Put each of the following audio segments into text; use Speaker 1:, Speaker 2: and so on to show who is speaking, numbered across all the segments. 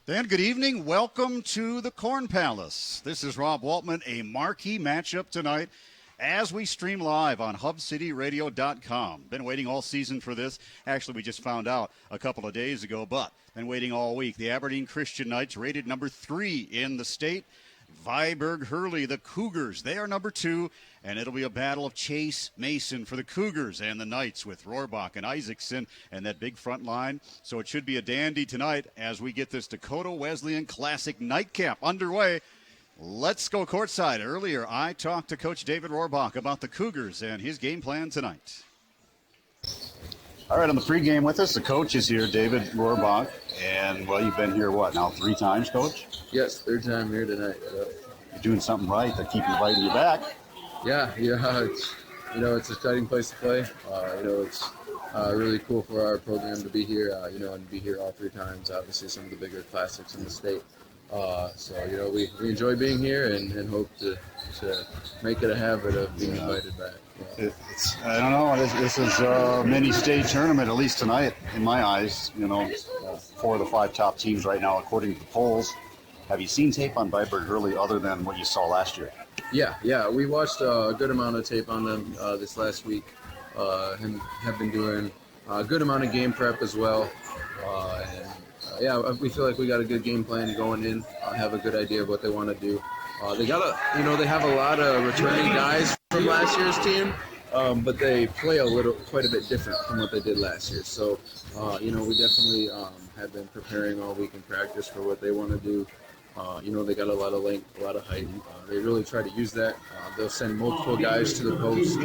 Speaker 1: Dan, good evening. Welcome to the Corn Palace. This is Rob Waltman, a marquee matchup tonight as we stream live on HubCityRadio.com. Been waiting all season for this. Actually, we just found out a couple of days ago, but been waiting all week. The Aberdeen Christian Knights rated number 3 in the state. Viborg Hurley, the Cougars, they are number 2, and it'll be a battle of Chase Mason for the Cougars and the Knights with Rohrbach and Isaacson and that big front line. So it should be a dandy tonight as we get this Dakota Wesleyan Classic nightcap underway. Let's go courtside. Earlier, I talked to Coach David Rohrbach about the Cougars and his game plan tonight. All right, on the pregame with us, the coach is here, David Rohrbach. And, well, you've been here, what, now 3 times, Coach?
Speaker 2: Yes, 3rd time here tonight.
Speaker 1: You're doing something right to keep inviting you back.
Speaker 2: Yeah, it's an exciting place to play. It's really cool for our program to be here, and be here all 3 times. Obviously, some of the bigger classics in the state. We enjoy being here and hope to make it a habit of being invited back. Yeah.
Speaker 1: I don't know. This is a mini state tournament, at least tonight, in my eyes. 4 of the 5 top teams right now, according to the polls. Have you seen tape on Viborg Hurley other than what you saw last year?
Speaker 2: Yeah. We watched a good amount of tape on them this last week. Have been doing a good amount of game prep as well. We feel like we got a good game plan going in. Have a good idea of what they want to do. They have a lot of returning guys from last year's team, but they play quite a bit different from what they did last year. So, we definitely have been preparing all week in practice for what they want to do. They got a lot of length, a lot of height. They really try to use that. They'll send multiple guys to the post.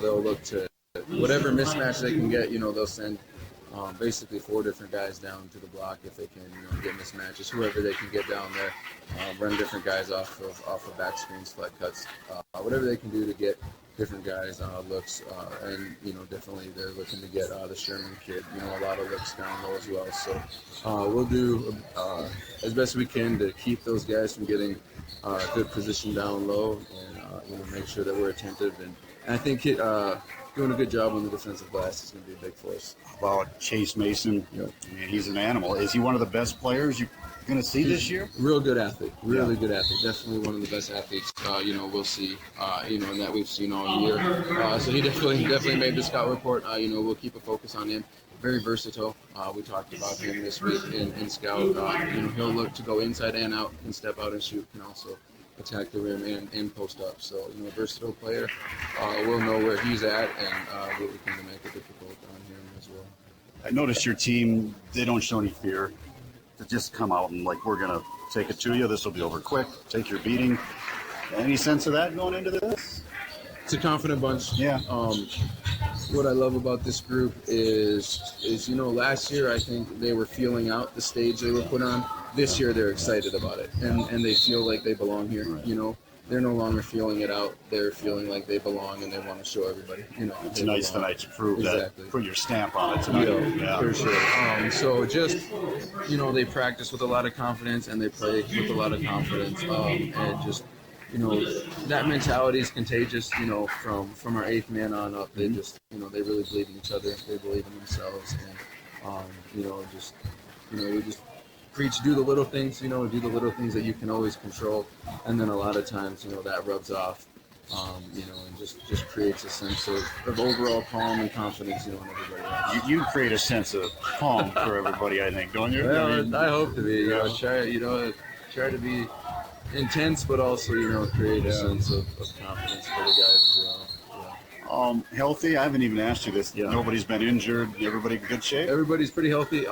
Speaker 2: They'll look to whatever mismatch they can get. They'll send basically 4 different guys down to the block if they can get mismatches. Whoever they can get down there, run different guys off of back screens, flat cuts, whatever they can do to get different guys looks. And definitely they're looking to get the Sherman kid, a lot of looks down low as well. So we'll do as best we can to keep those guys from getting good position down low and make sure that we're attentive. And I think doing a good job on the defensive glass is going to be a big force.
Speaker 1: About Chase Mason, I mean, he's an animal. Is he one of the best players you're going to see this year?
Speaker 2: Real good athlete, really good athlete. Definitely one of the best athletes, we'll see, and that we've seen all year. So he definitely made the scout report. We'll keep a focus on him. Very versatile. We talked about him this week in scout. He'll look to go inside and out, can step out and shoot, can also attack the rim and post up. So, a versatile player. We'll know where he's at and what we can to make it difficult on him as well.
Speaker 1: I noticed your team, they don't show any fear. To just come out and, we're going to take it to you. This will be over quick. Take your beating. Any sense of that going into this?
Speaker 2: It's a confident bunch.
Speaker 1: Yeah.
Speaker 2: What I love about this group is last year I think they were feeling out the stage they were put on. This year they're excited about it and they feel like they belong here.
Speaker 1: Right.
Speaker 2: They're no longer feeling it out. They're feeling like they belong and they want to show everybody.
Speaker 1: Tonight's the night to prove
Speaker 2: exactly.
Speaker 1: that. Put your stamp on it tonight.
Speaker 2: Yeah, for sure. So just they practice with a lot of confidence and they play with a lot of confidence. And just that mentality is contagious. From our 8th man on up, they just they really believe in each other. They believe in themselves, and we just preach, do the little things. Do the little things that you can always control, and then a lot of times that rubs off. And just creates a sense of overall calm and confidence, in everybody else.
Speaker 1: You create a sense of calm for everybody, I think, don't you?
Speaker 2: Well, I hope to be. Try to be intense, but also, create a sense of confidence for the guys as well.
Speaker 1: Healthy? I haven't even asked you this.
Speaker 2: Yeah.
Speaker 1: Nobody's been injured. Everybody in good shape?
Speaker 2: Everybody's pretty healthy.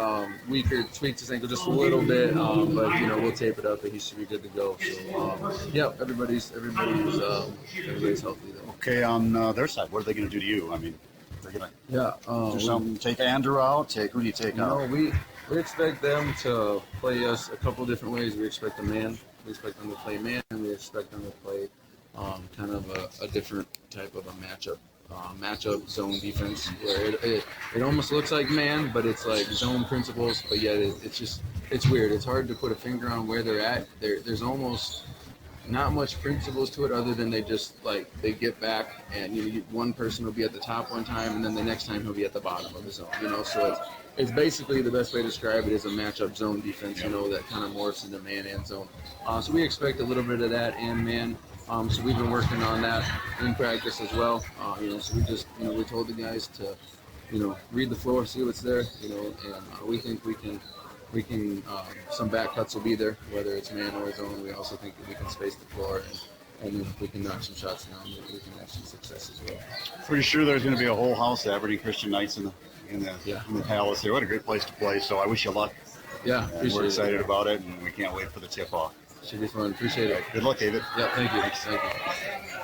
Speaker 2: Weaker, tweaked his ankle just a little bit, but we'll tape it up, and he should be good to go. So, everybody's healthy though.
Speaker 1: Okay, on their side, what are they going to do to you? I mean, they're going to do something. Take Andrew out. Who do you take out?
Speaker 2: We expect them to play us a couple different ways. We expect a man. We expect them to play man, and we expect them to play kind of a different type of a matchup zone defense where it almost looks like man, but it's like zone principles, but yet it's weird. It's hard to put a finger on where they're at. There's almost not much principles to it other than they just like they get back and one person will be at the top one time and then the next time he'll be at the bottom of the zone. So it's basically the best way to describe it is a matchup zone defense. That kind of morphs into man and zone. So we expect a little bit of that in man. So we've been working on that in practice as well. So we just we told the guys to read the floor, see what's there. And we think we can. Some back cuts will be there, whether it's man or zone. We also think that we can space the floor, and then if we can knock some shots down, we can have some success as well.
Speaker 1: Pretty sure there's going to be a whole house of Aberdeen Christian Knights in the Palace here. What a great place to play. So I wish you luck.
Speaker 2: Yeah,
Speaker 1: we're excited about it, and we can't wait for the tip-off.
Speaker 2: Should be fun. Appreciate it.
Speaker 1: Good luck, David.
Speaker 2: Yeah, thank you. Thank you.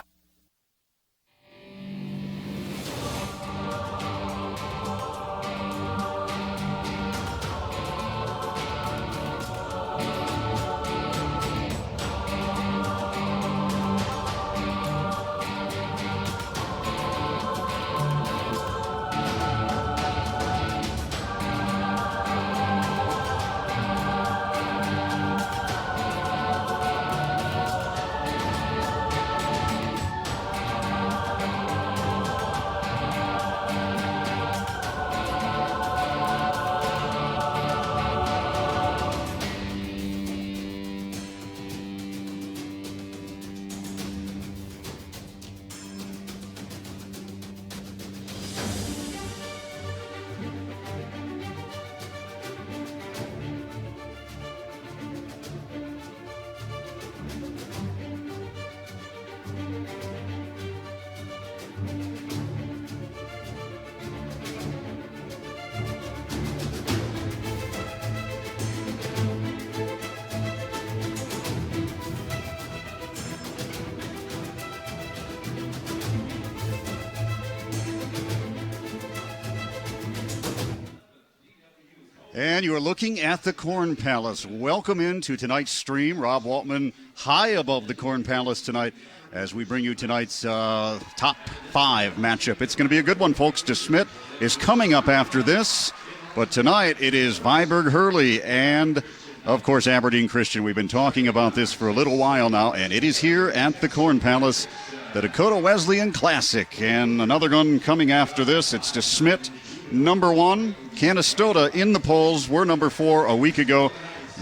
Speaker 1: And you are looking at the Corn Palace. Welcome into tonight's stream. Rob Waltman high above the Corn Palace tonight as we bring you tonight's top 5 matchup. It's going to be a good one, folks. DeSmit is coming up after this. But tonight it is Viborg Hurley and, of course, Aberdeen Christian. We've been talking about this for a little while now, and it is here at the Corn Palace, the Dakota Wesleyan Classic. And another one coming after this. It's DeSmit, number 1. Canastota in the polls. We're number 4 a week ago.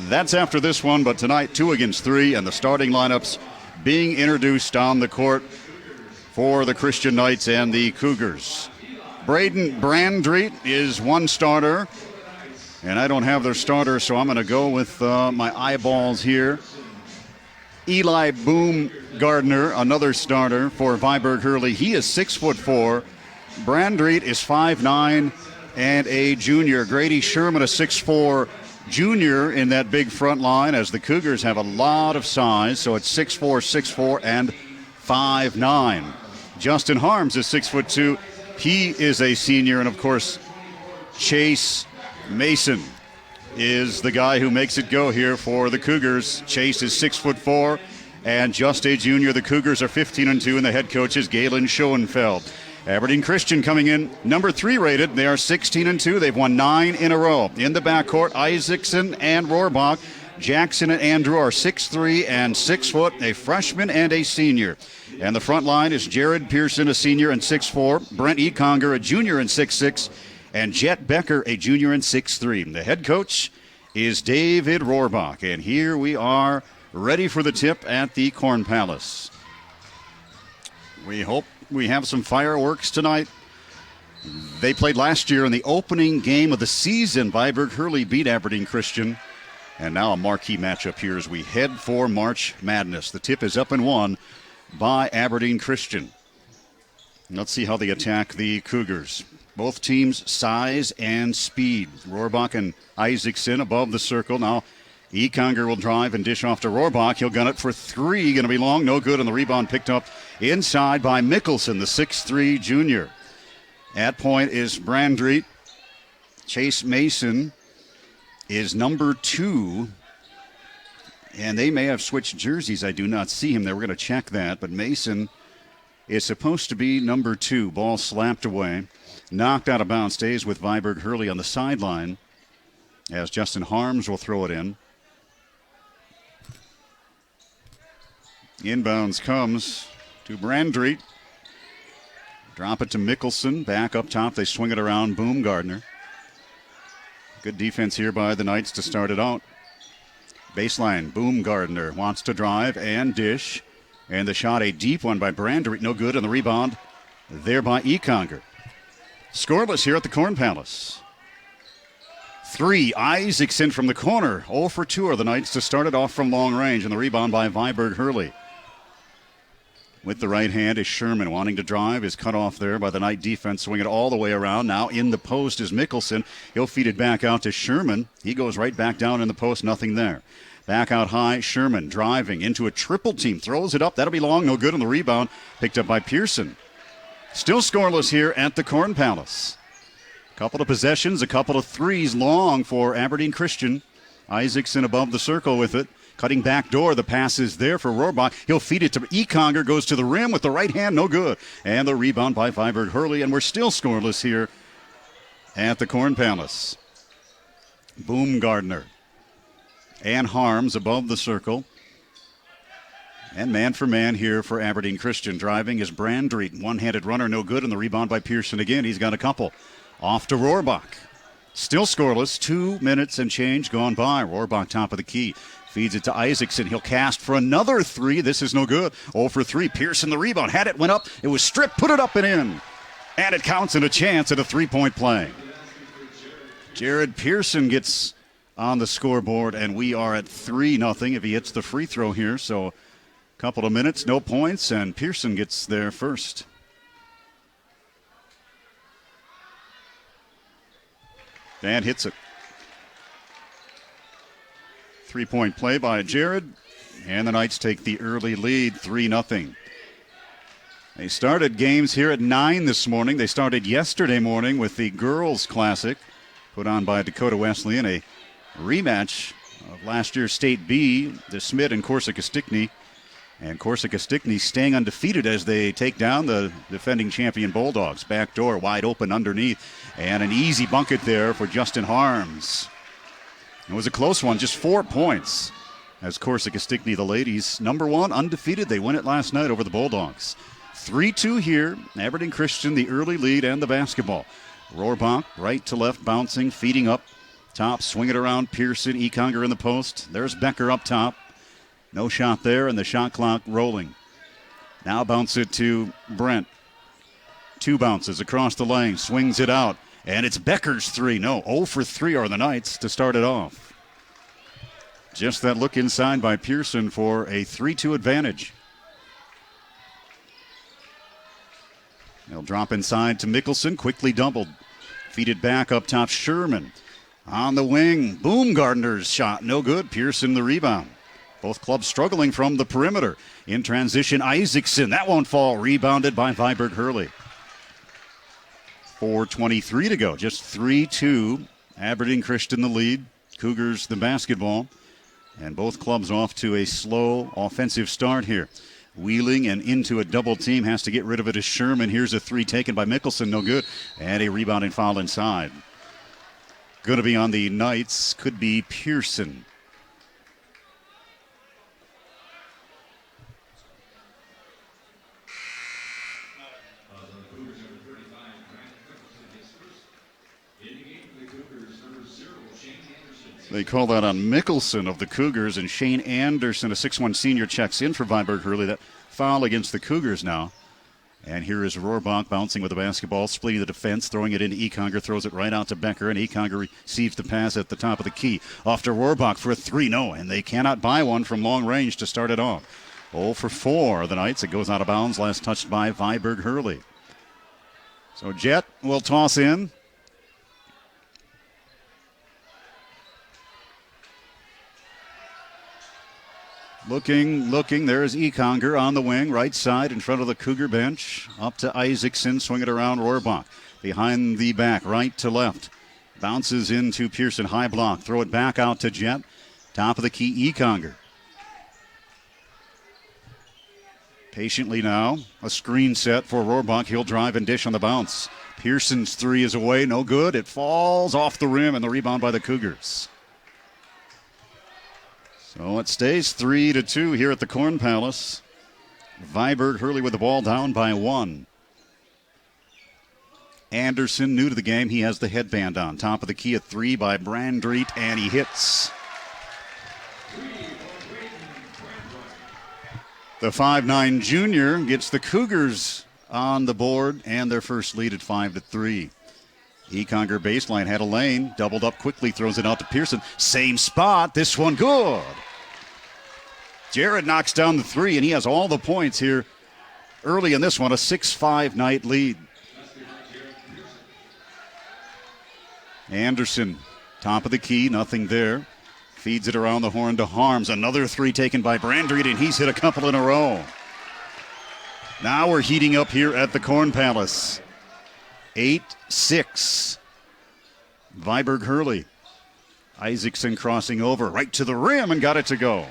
Speaker 1: That's after this one, but tonight 2 against 3, and the starting lineups being introduced on the court for the Christian Knights and the Cougars. Braden Brandreet is one starter, and I don't have their starter, so I'm going to go with my eyeballs here. Eli Boom-Gardner, another starter for Viborg Hurley. He is 6'4". Brandreet is 5'9", and a junior. Grady Sherman, a 6'4" junior in that big front line, as the Cougars have a lot of size, so it's 6'4", 6'4", and 5'9". Justin Harms is 6'2". He is a senior, and of course, Chase Mason is the guy who makes it go here for the Cougars. Chase is 6'4", and just a junior. The Cougars are 15-2, and the head coach is Galen Schoenfeld. Aberdeen Christian coming in number 3 rated. They are 16-2. They've won 9 in a row. In the backcourt, Isaacson and Rohrbach. Jackson and Andrew are 6'3" and 6 foot, a freshman and a senior. And the front line is Jared Pearson, a senior and 6'4", Brent Econger, a junior and 6'6", and Jet Becker, a junior and 6'3". The head coach is David Rohrbach. And here we are, ready for the tip at the Corn Palace. We hope we have some fireworks tonight. They played last year in the opening game of the season. Viborg Hurley beat Aberdeen Christian. And now a marquee matchup here as we head for March Madness. The tip is up and won by Aberdeen Christian. Let's see how they attack the Cougars. Both teams' size and speed. Rohrbach and Isaacson above the circle. Now Econger will drive and dish off to Rohrbach. He'll gun it for 3. Going to be long, no good, and the rebound picked up inside by Mickelson, the 6'3" junior. At point is Brandreet. Chase Mason is number 2. And they may have switched jerseys. I do not see him there. We're going to check that. But Mason is supposed to be number 2. Ball slapped away. Knocked out of bounds. Stays with Viborg Hurley on the sideline as Justin Harms will throw it in. Inbounds comes to Brandreet. Drop it to Mickelson. Back up top. They swing it around. Baumgartner. Good defense here by the Knights to start it out. Baseline. Baumgartner wants to drive and dish. And the shot, a deep one by Brandreet. No good. And the rebound there by Econger. Scoreless here at the Corn Palace. 3, Isaacson from the corner. 0 for 2 are the Knights to start it off from long range. And the rebound by Viborg Hurley. With the right hand is Sherman wanting to drive. Is cut off there by the Knight defense. Swing it all the way around. Now in the post is Mickelson. He'll feed it back out to Sherman. He goes right back down in the post. Nothing there. Back out high. Sherman driving into a triple team. Throws it up. That'll be long. No good on the rebound. Picked up by Pearson. Still scoreless here at the Corn Palace. Couple of possessions. A couple of threes long for Aberdeen Christian. Isaacson above the circle with it. Cutting back door. The pass is there for Rohrbach. He'll feed it to Econger. Goes to the rim with the right hand. No good. And the rebound by Viborg Hurley. And we're still scoreless here at the Corn Palace. Baumgartner and Harms above the circle. And man for man here for Aberdeen Christian. Driving is Brandreet. One-handed runner. No good. And the rebound by Pearson again. He's got a couple. Off to Rohrbach. Still scoreless. 2 minutes and change gone by. Rohrbach top of the key. Feeds it to Isaacson. He'll cast for another 3. This is no good. 0 for 3. Pearson the rebound. Had it, went up. It was stripped. Put it up and in. And it counts in a chance at a 3-point play. Jared Pearson gets on the scoreboard, and we are at 3-0 if he hits the free throw here. So a couple of minutes, no points, and Pearson gets there first. Dan hits it. 3-point play by Jared, and the Knights take the early lead, 3-0. They started games here at 9 this morning. They started yesterday morning with the Girls Classic, put on by Dakota Wesleyan, a rematch of last year's State B, the Smith and Corsica Stickney. And Corsica Stickney staying undefeated as they take down the defending champion Bulldogs. Back door wide open underneath, and an easy bucket there for Justin Harms. It was a close one, just 4 points. As Corsica Stickney, the ladies, number 1, undefeated. They win it last night over the Bulldogs. 3-2 here. Aberdeen Christian, the early lead and the basketball. Rohrbach, right to left, bouncing, feeding up top, swing it around. Pearson, Econger in the post. There's Becker up top. No shot there, and the shot clock rolling. Now bounce it to Brent. 2 bounces across the lane, swings it out. And it's Becker's 3. No, 0 for 3 are the Knights to start it off. Just that look inside by Pearson for a 3-2 advantage. They'll drop inside to Mickelson, quickly doubled. Feed it back up top, Sherman. On the wing, Baumgartner's shot, no good. Pearson the rebound. Both clubs struggling from the perimeter. In transition, Isaacson, that won't fall. Rebounded by Viborg Hurley. 4:23 to go. Just 3-2. Aberdeen Christian the lead. Cougars the basketball. And both clubs off to a slow offensive start here. Wheeling and into a double team. Has to get rid of it as Sherman. Here's a 3 taken by Mickelson. No good. And a rebounding foul inside. Going to be on the Knights. Could be Pearson. They call that on Mickelson of the Cougars, and Shane Anderson, a 6'1 senior, checks in for Viborg Hurley. That foul against the Cougars now. And here is Rohrbach bouncing with the basketball, splitting the defense, throwing it into Econger, throws it right out to Becker, and Econger receives the pass at the top of the key. Off to Rohrbach for a 3, no, and they cannot buy one from long range to start it off. 0 for 4 the Knights. It goes out of bounds, last touched by Viborg Hurley. So Jet will toss in. Looking. There's Econger on the wing, right side in front of the Cougar bench. Up to Isaacson, swing it around Rohrbach. Behind the back, right to left. Bounces into Pearson, high block. Throw it back out to Jet. Top of the key, Econger. Patiently now, a screen set for Rohrbach. He'll drive and dish on the bounce. Pearson's 3 is away, no good. It falls off the rim, and the rebound by the Cougars. So it stays 3-2 here at the Corn Palace. Viborg Hurley with the ball down by 1. Anderson, new to the game, he has the headband on. Top of the key at 3 by Brandreet, and he hits. The 5'9" junior gets the Cougars on the board and their first lead at 5-3. Econger baseline had a lane, doubled up quickly, throws it out to Pearson. Same spot, this one good. Jared knocks down the 3, and he has all the points here early in this one, a 6-5 Knight lead. Anderson, top of the key, nothing there. Feeds it around the horn to Harms. Another 3 taken by Brandreet, and he's hit a couple in a row. Now we're heating up here at the Corn Palace. 8-6. Viborg Hurley. Isaacson crossing over right to the rim and got it to go.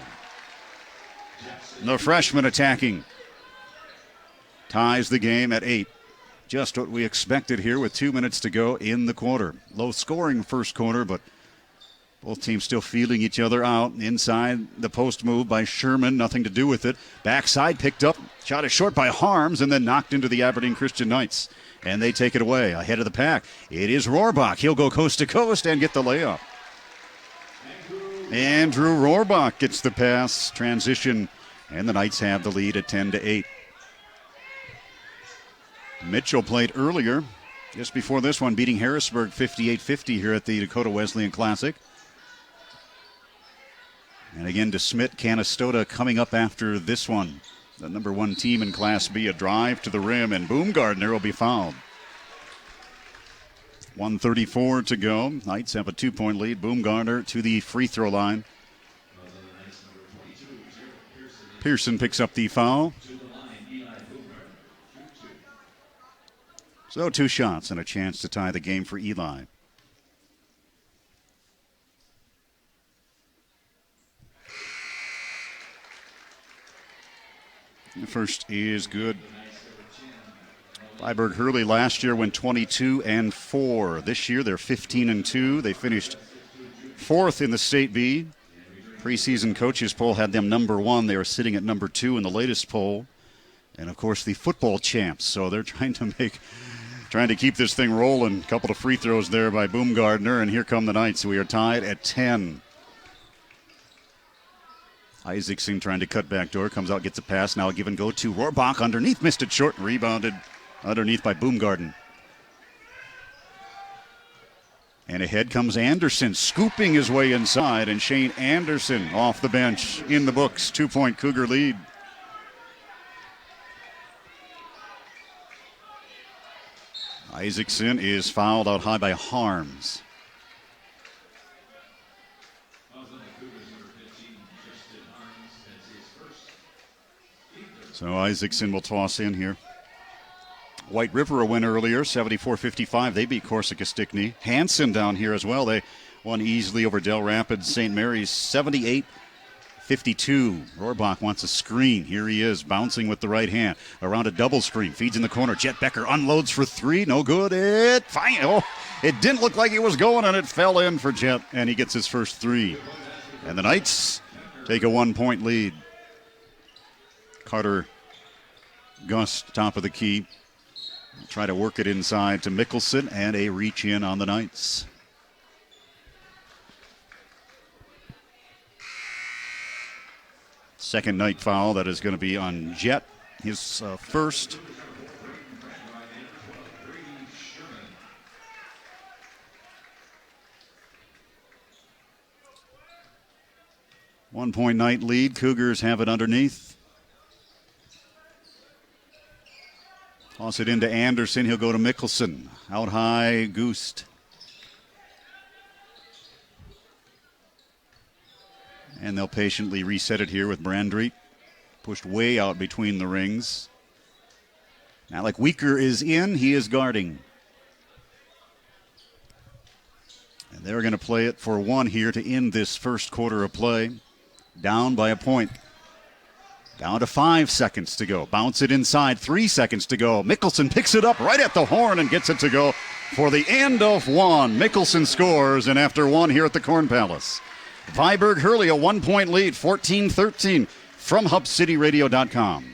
Speaker 1: The freshman attacking. Ties the game at 8. Just what we expected here with 2 minutes to go in the quarter. Low scoring first quarter, but both teams still feeling each other out. Inside the post move by Sherman, nothing to do with it. Backside picked up, shot it short by Harms, and then knocked into the Aberdeen Christian Knights. And they take it away ahead of the pack. It is Rohrbach. He'll go coast to coast and get the layup. Andrew Rohrbach gets the pass, transition, and the Knights have the lead at 10-8. Mitchell played earlier, just before this one, beating Harrisburg 58-50 here at the Dakota Wesleyan Classic. And again, DeSmit, Canastota coming up after this one. The number 1 team in Class B, a drive to the rim, and Baumgartner will be fouled. 1:34 to go. Knights have a 2-point lead. Baumgartner to the free throw line. Pearson picks up the foul. So 2 shots and a chance to tie the game for Eli. The first is good. Viborg Hurley last year went 22-4. This year they're 15-2. They finished 4th in the State B. Preseason coaches poll had them number 1. They were sitting at number 2 in the latest poll. And of course the football champs. So they're trying to keep this thing rolling. A couple of free throws there by Baumgartner, and here come the Knights. We are tied at 10. Isaacson trying to cut back door, comes out, gets a pass, now a give and go to Rohrbach underneath, missed it short, rebounded underneath by Baumgarten. And ahead comes Anderson, scooping his way inside, and Shane Anderson off the bench in the books, 2-point Cougar lead. Isaacson is fouled out high by Harms. So Isaacson will toss in here. White River a win earlier, 74-55. They beat Corsica Stickney. Hanson down here as well. They won easily over Del Rapids St. Mary's, 78-52. Rohrbach wants a screen. Here he is, bouncing with the right hand. Around a double screen, feeds in the corner. Jet Becker unloads for 3. No good. It didn't look like it was going, and it fell in for Jet, and he gets his first 3. And the Knights take a 1-point lead. Carter Gust, top of the key. Try to work it inside to Mickelson, and a reach in on the Knights. Second Knight foul, that is going to be on Jet, his first. One-point Knight lead. Cougars have it underneath. Toss it into Anderson. He'll go to Mickelson. Out high, Goost. And they'll patiently reset it here with Brandreet. Pushed way out between the rings. Alec Weaker is in. He is guarding. And they're going to play it for 1 here to end this first quarter of play. Down by a point. Down to 5 seconds to go. Bounce it inside. 3 seconds to go. Mickelson picks it up right at the horn and gets it to go for the end of 1. Mickelson scores, and after 1 here at the Corn Palace. Viborg Hurley, a 1-point lead, 14-13 from HubCityRadio.com.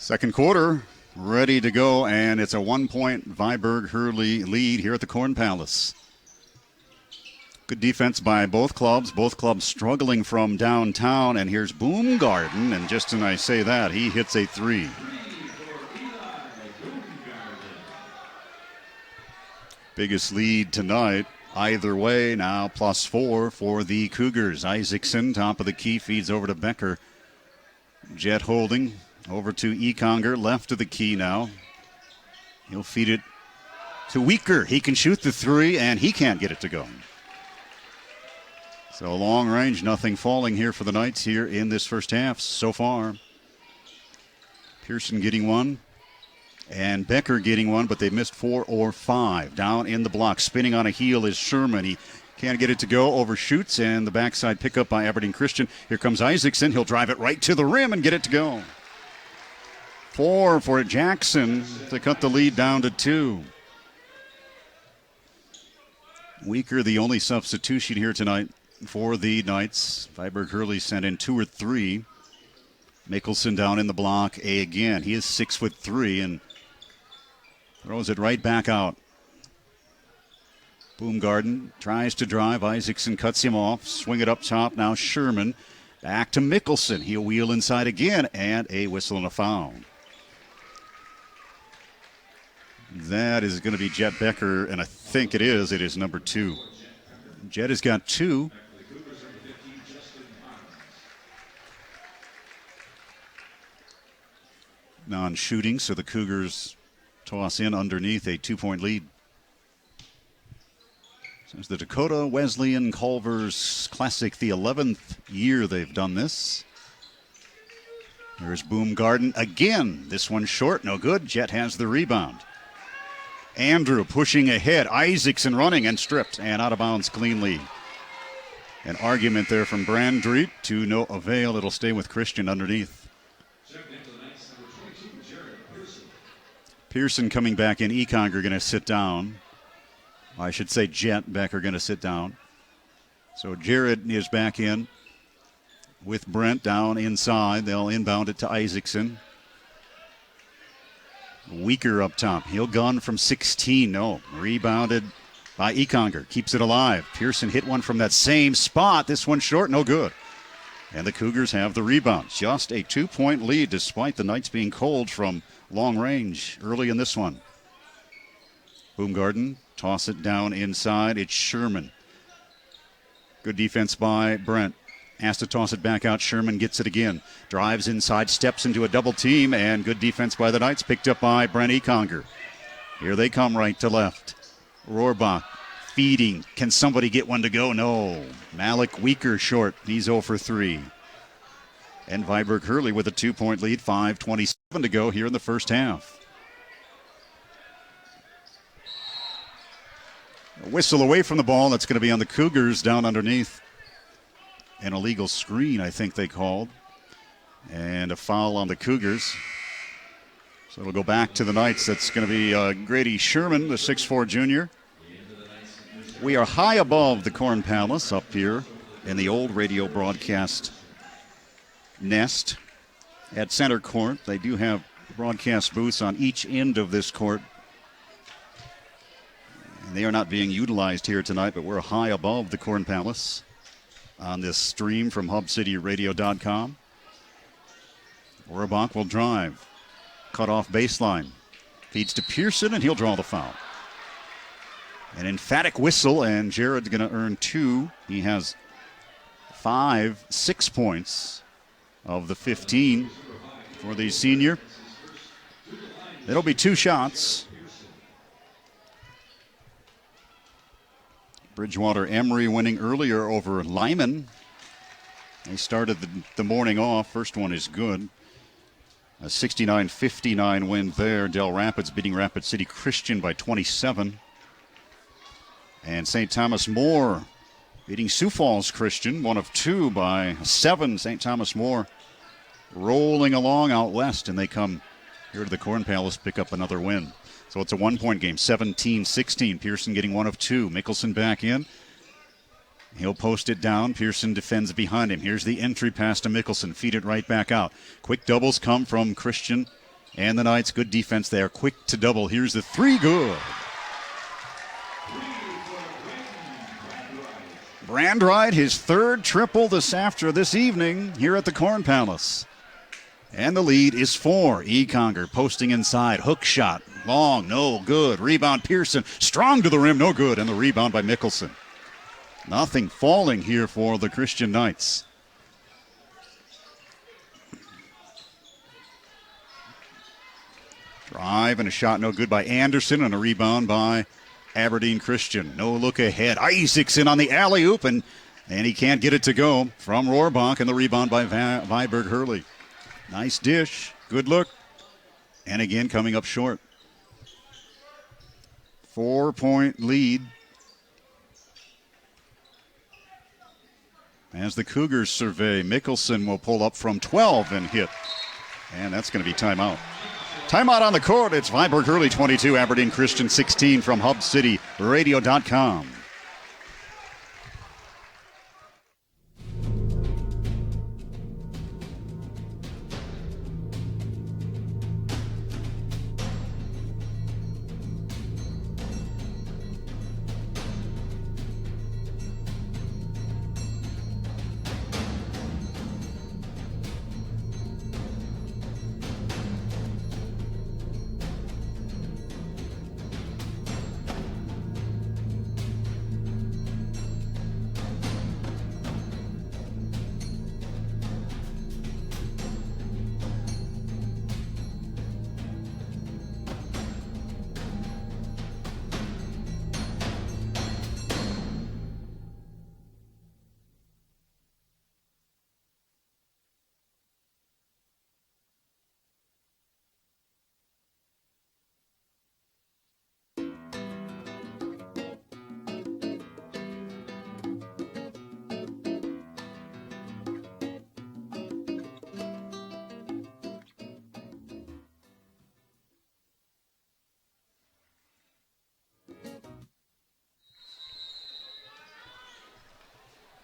Speaker 1: Second quarter ready to go, and it's a 1-point Viborg Hurley lead here at the Corn Palace. Good defense by both clubs struggling from downtown, and here's Boomgarden, and just when I say that, he hits a three. Biggest lead tonight. Either way, now +4 for the Cougars. Isaacson, top of the key, feeds over to Becker. Jet holding over to Econger, left of the key now. He'll feed it to Weaker. He can shoot the three, and he can't get it to go. So long range, nothing falling here for the Knights here in this first half so far. Pearson getting one. And Becker getting one, but they missed 4 or 5. Down in the block, spinning on a heel is Sherman. He can't get it to go, overshoots, and the backside pickup by Aberdeen Christian. Here comes Isaacson. He'll drive it right to the rim and get it to go. 4 for Jackson to cut the lead down to 2. Weaker, the only substitution here tonight for the Knights. Viborg Hurley sent in 2 or 3. Mickelson down in the block, again. He is 6'3" and throws it right back out. Boomgarden tries to drive. Isaacson cuts him off. Swing it up top now. Sherman back to Mickelson. He'll wheel inside again, and a whistle and a foul. That is going to be Jet Becker, and I think it is. It is number 2. Jet has got 2. Non-shooting, so the Cougars toss in underneath a 2-point lead. So it's the Dakota Wesleyan Culver's Classic, the 11th year they've done this. There's Boomgarden again. This one short, no good. Jet has the rebound. Andrew pushing ahead. Isaacson running and stripped and out of bounds cleanly. An argument there from Brandreet to no avail. It'll stay with Christian underneath. Pearson coming back in. Econger going to sit down. I should say Jet Becker going to sit down. So Jared is back in with Brent down inside. They'll inbound it to Isaacson. Weaker up top. He'll gun from 16. No. Rebounded by Econger. Keeps it alive. Pearson hit one from that same spot. This one short. No good. And the Cougars have the rebound. Just a 2-point lead despite the Knights being cold from long range early in this one. Boomgarden, toss it down inside. It's Sherman. Good defense by Brent. Has to toss it back out. Sherman gets it again. Drives inside, steps into a double team, and good defense by the Knights, picked up by Brent Econger. Here they come right to left. Rohrbach feeding. Can somebody get one to go? No. Malik Weaker short. He's 0 for 3. And Viborg Hurley with a 2-point lead, 5:27 to go here in the first half. A whistle away from the ball. That's going to be on the Cougars down underneath. An illegal screen, I think they called. And a foul on the Cougars. So it'll go back to the Knights. That's going to be Grady Sherman, the 6'4 junior. We are high above the Corn Palace up here in the old radio broadcast nest at center court. They do have broadcast booths on each end of this court. And they are not being utilized here tonight, but we're high above the Corn Palace on this stream from hubcityradio.com. Rohrbach will drive. Cut off baseline. Feeds to Pearson, and he'll draw the foul. An emphatic whistle, and Jared's going to earn 2. He has 6 points of the 15 for the senior. It'll be 2 shots. Bridgewater Emery winning earlier over Lyman. They started the morning off. First one is good. A 69-59 win there. Del Rapids beating Rapid City Christian by 27. And St. Thomas More beating Sioux Falls Christian, 1 of 2 by 7. St. Thomas More rolling along out west, and they come here to the Corn Palace, pick up another win. So it's a 1-point game, 17-16. Pearson getting 1 of 2. Mickelson back in. He'll post it down. Pearson defends behind him. Here's the entry pass to Mickelson. Feed it right back out. Quick doubles come from Christian And the Knights, good defense there, quick to double. Here's the three, good. Brandride, his third triple this evening here at the Corn Palace. And the lead is 4. Econger posting inside, hook shot, long, no good. Rebound Pearson, strong to the rim, no good. And the rebound by Mickelson. Nothing falling here for the Christian Knights. Drive and a shot no good by Anderson and a rebound by Aberdeen Christian. No look ahead. Isaacson on the alley-oop and he can't get it to go from Rohrbach, and the rebound by Viborg Hurley. Nice dish. Good look. And again coming up short. 4-point lead as the Cougars survey. Mickelson will pull up from 12 and hit. And that's going to be timeout. Timeout on the court. It's Viborg Hurley 22, Aberdeen Christian 16 from HubCityRadio.com.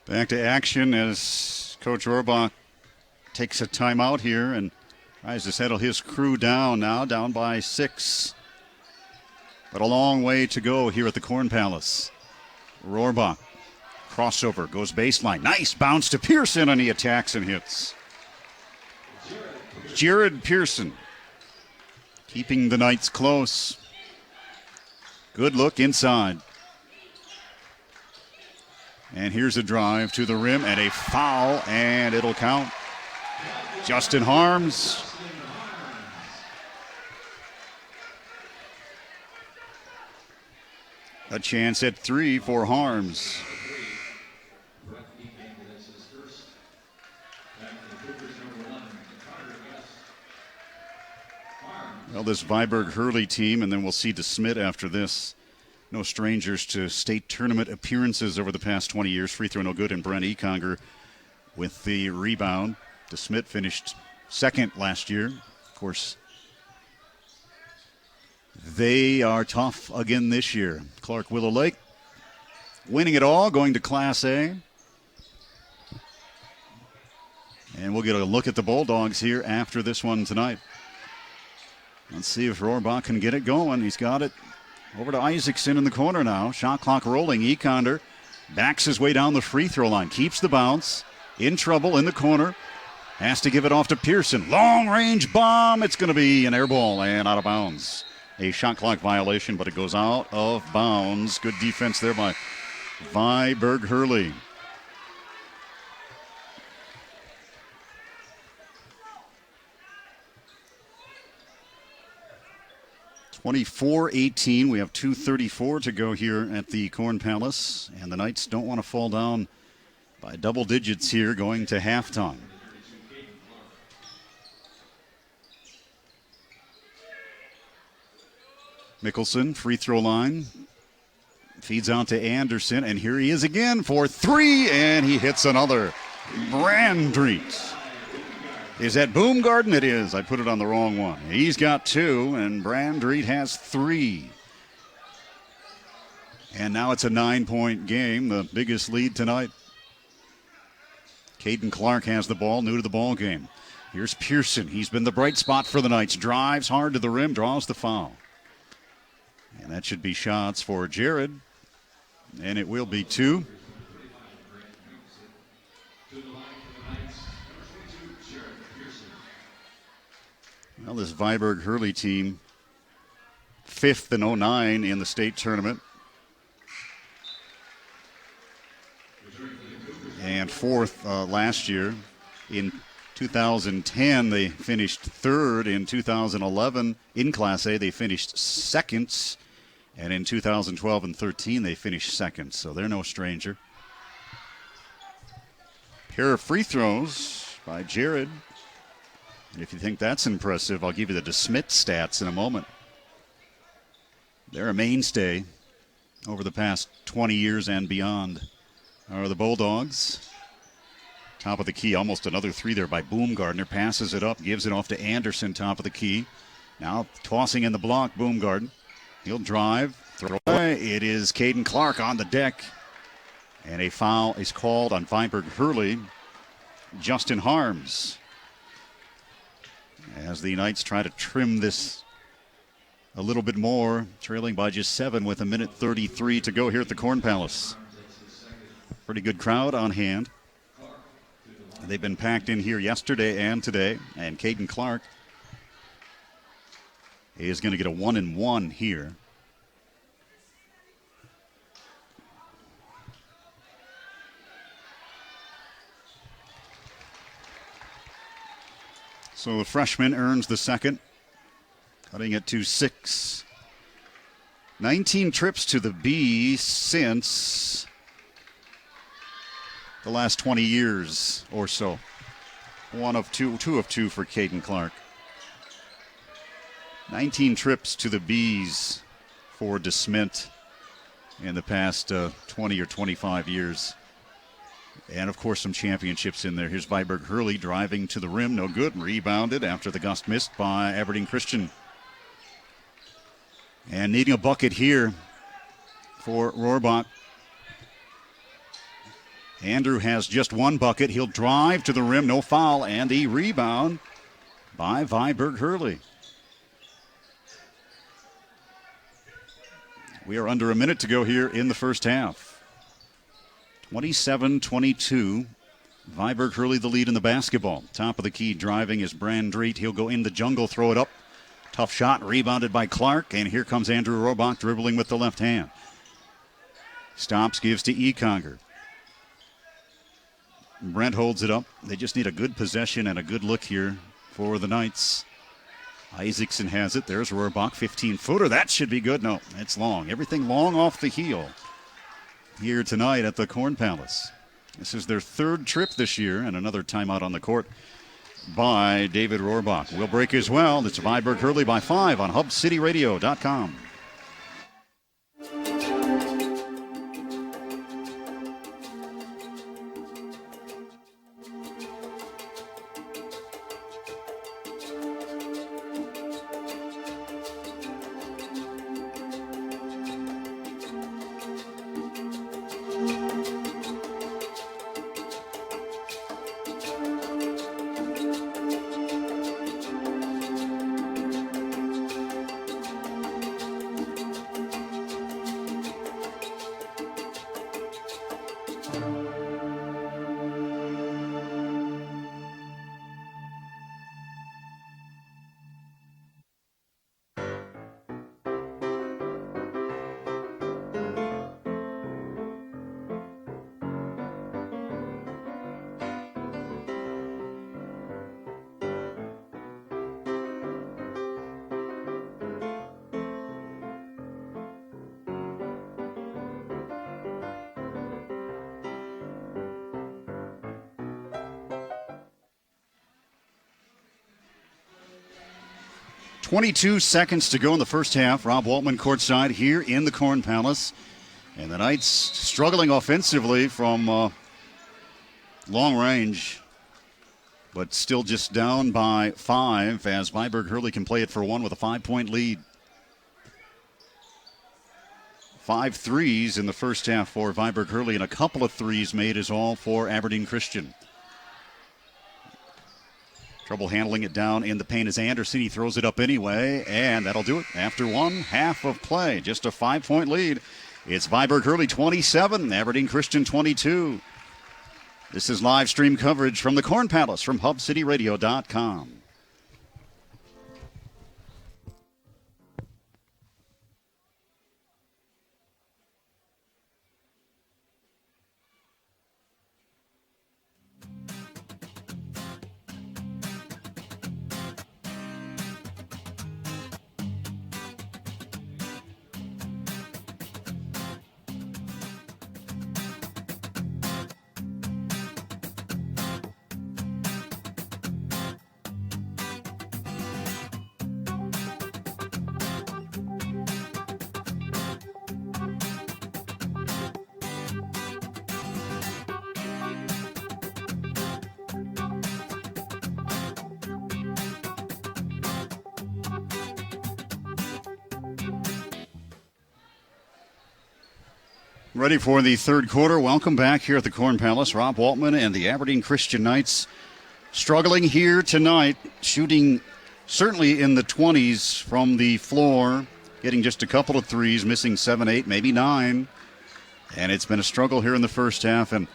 Speaker 1: Back to action as Coach Rohrbach takes a timeout here and tries to settle his crew down now, down by 6. But a long way to go here at the Corn Palace. Rohrbach, crossover, goes baseline. Nice bounce to Pearson, and he attacks and hits. Jared Pearson keeping the Knights close. Good look inside. And here's a drive to the rim and a foul, and it'll count. Justin Harms. A chance at 3 for Harms. Well, this Viborg Hurley team, and then we'll see DeSmit after this. No strangers to state tournament appearances over the past 20 years. Free throw no good, and Brent Econger with the rebound. DeSmit finished second last year. Of course, they are tough again this year. Clark Willow Lake winning it all, going to Class A. And we'll get a look at the Bulldogs here after this one tonight. Let's see if Rohrbach can get it going. He's got it. Over to Isaacson in the corner now. Shot clock rolling. Ekander backs his way down the free throw line. Keeps the bounce. In trouble in the corner. Has to give it off to Pearson. Long range bomb. It's going to be an air ball and out of bounds. A shot clock violation, but it goes out of bounds. Good defense there by Viborg Hurley. (24-18). We have 2:34 to go here at the Corn Palace, and the Knights don't want to fall down by double digits here going to halftime. Mickelson, free throw line, feeds out to Anderson, and here he is again for 3, and he hits another. Brandreit. Is that Boomgarden? It is. I put it on the wrong one. He's got 2, and Brandreit has 3. And now it's a 9-point game, the biggest lead tonight. Caden Clark has the ball, new to the ball game. Here's Pearson. He's been the bright spot for the Knights. Drives hard to the rim, draws the foul. And that should be shots for Jared. And it will be 2. Well, this Viborg Hurley team, 5th in 09 in the state tournament. And 4th last year. In 2010, they finished 3rd. In 2011, in Class A, they finished 2nd. And in 2012 and 13, they finished 2nd. So they're no stranger. Pair of free throws by Jared. And if you think that's impressive, I'll give you the DeSmit stats in a moment. They're a mainstay over the past 20 years and beyond. Are the Bulldogs. Top of the key, almost another 3 there by Boomgardner. Passes it up, gives it off to Anderson, top of the key. Now tossing in the block, Boomgardner. He'll drive, throw away. It is Caden Clark on the deck. And a foul is called on Viborg Hurley. Justin Harms. As the Knights try to trim this a little bit more, trailing by just 7 with 1:33 to go here at the Corn Palace. Pretty good crowd on hand. They've been packed in here yesterday and today. And Caden Clark is going to get a 1-and-1 here. So the freshman earns the second, cutting it to 6. 19 trips to the B since the last 20 years or so. 2 of 2 for Caden Clark. 19 trips to the B's for DeSmit in the past 20 or 25 years. And, of course, some championships in there. Here's Viborg Hurley driving to the rim. No good. Rebounded after the gust missed by Aberdeen Christian. And needing a bucket here for Rohrbach. Andrew has just 1 bucket. He'll drive to the rim. No foul. And the rebound by Viborg Hurley. We are under a minute to go here in the first half. 27-22. Viborg Hurley the lead in the basketball. Top of the key driving is Brandreet. He'll go in the jungle, throw it up. Tough shot, rebounded by Clark. And here comes Andrew Rohrbach dribbling with the left hand. Stops, gives to Econger. Brent holds it up. They just need a good possession and a good look here for the Knights. Isaacson has it. There's Rohrbach, 15-footer. That should be good. No, it's long. Everything long off the heel here tonight at the Corn Palace. This is their 3rd trip this year, and another timeout on the court by David Rohrbach. We'll break as well. It's Viborg Hurley by 5 on HubCityRadio.com. .22 seconds to go in the first half. Rob Waltman courtside here in the Corn Palace. And the Knights struggling offensively from long range, but still just down by 5 as Viborg Hurley can play it for 1 with a 5-point lead. 5 threes in the first half for Viborg Hurley, and a couple of threes made is all for Aberdeen Christian. Trouble handling it down in the paint as Anderson. He throws it up anyway, and that'll do it after 1 half of play. Just a 5-point lead. It's Viborg Hurley 27, Aberdeen Christian 22. This is live stream coverage from the Corn Palace from HubCityRadio.com. Ready for the third quarter. Welcome back here at the Corn Palace. Rob Waltman and the Aberdeen Christian Knights struggling here tonight, shooting certainly in the 20s from the floor, getting just a couple of threes, missing 7, 8, maybe 9. And it's been a struggle here in the first half, and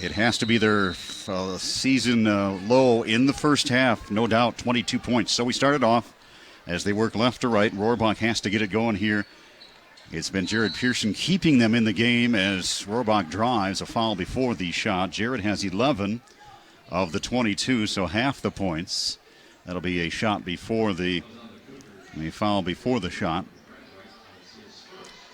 Speaker 1: it has to be their season low in the first half, no doubt, 22 points. So we started off as they work left to right. Rohrbach has to get it going here. It's been Jared Pearson keeping them in the game as Rohrbach drives a foul before the shot. Jared has 11 of the 22, so half the points. That'll be a shot before a foul before the shot.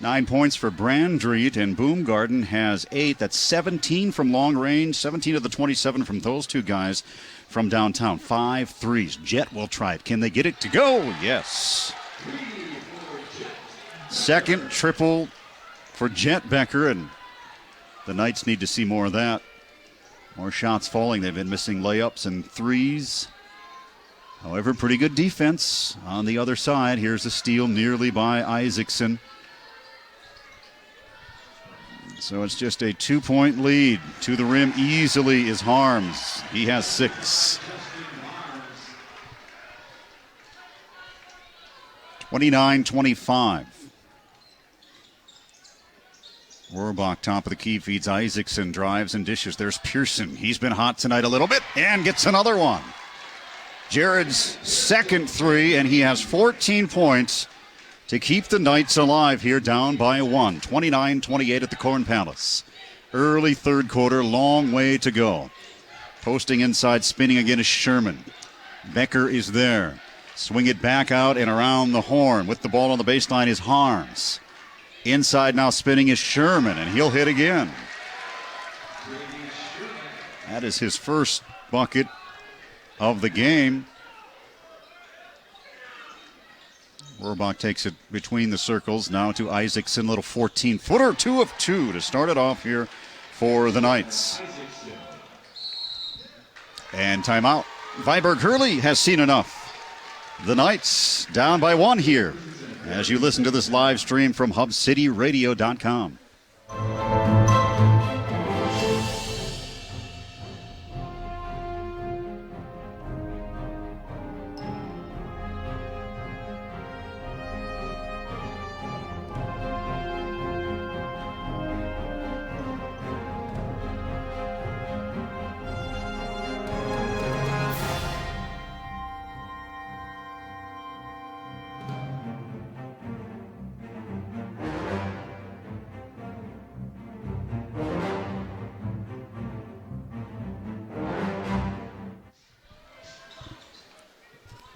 Speaker 1: 9 points for Brandreet, and Boomgarden has 8. That's 17 from long range, 17 of the 27 from those two guys from downtown. 5 threes. Jet will try it. Can they get it to go? Yes. Second triple for Jet Becker, and the Knights need to see more of that. More shots falling. They've been missing layups and threes. However, pretty good defense on the other side. Here's a steal nearly by Isaacson. So it's just a 2-point lead. To the rim easily is Harms. He has 6. 29-25. Rohrbach, top of the key, feeds Isaacson, drives and dishes. There's Pearson. He's been hot tonight a little bit and gets another one. Jared's second 3, and he has 14 points to keep the Knights alive here, down by 1. 29-28 at the Corn Palace. Early third quarter, long way to go. Posting inside, spinning again is Sherman. Becker is there. Swing it back out and around the horn. With the ball on the baseline is Harms. Inside now spinning is Sherman, and he'll hit again. That is his first bucket of the game. Rohrbach takes it between the circles. Now to Isaacson, little 14-footer, 2 of 2 to start it off here for the Knights. And timeout. Viborg Hurley has seen enough. The Knights down by 1 here as you listen to this live stream from HubCityRadio.com.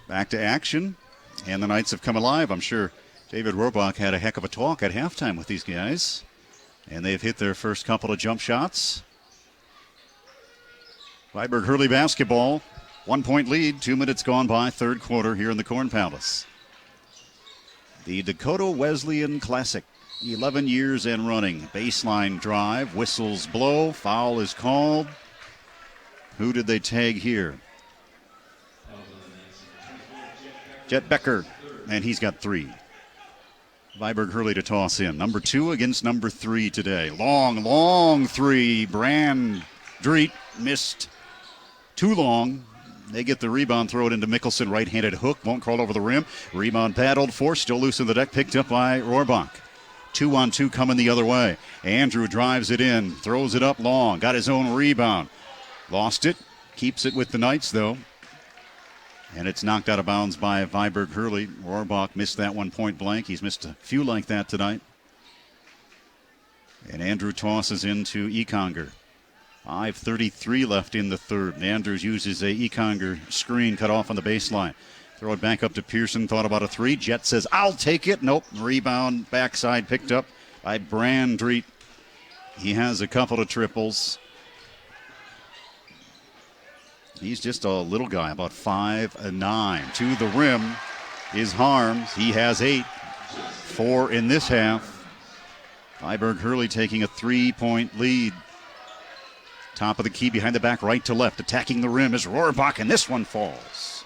Speaker 1: Back to action, and the Knights have come alive. I'm sure David Rohrbach had a heck of a talk at halftime with these guys, and they've hit their first couple of jump shots. Viborg Hurley basketball, 1-point lead, 2 minutes gone by, third quarter here in the Corn Palace. The Dakota Wesleyan Classic, 11 years and running. Baseline drive, whistles blow, foul is called. Who did they tag here? Jet Becker, and he's got 3. Viborg Hurley to toss in. Number 2 against number 3 today. Long 3. Brandreet missed too long. They get the rebound, throw it into Mickelson, right-handed hook, won't crawl over the rim. Rebound battled for, still loose in the deck, picked up by Rohrbach. 2-on-2 coming the other way. Andrew drives it in, throws it up long, got his own rebound. Lost it, keeps it with the Knights though. And it's knocked out of bounds by Viborg Hurley. Rohrbach missed that one point blank. He's missed a few like that tonight. And Andrew tosses into Econger. 5:33 left in the third. Andrews uses a Econger screen cut off on the baseline. Throw it back up to Pearson. Thought about a three. Jet says, I'll take it. Nope. Rebound backside picked up by Brandreet. He has a couple of triples. He's just a little guy, about 5'9". To the rim is Harms. He has 8. 4 in this half. Viborg Hurley taking a 3-point lead. Top of the key, behind the back, right to left. Attacking the rim is Rohrbach, and this one falls.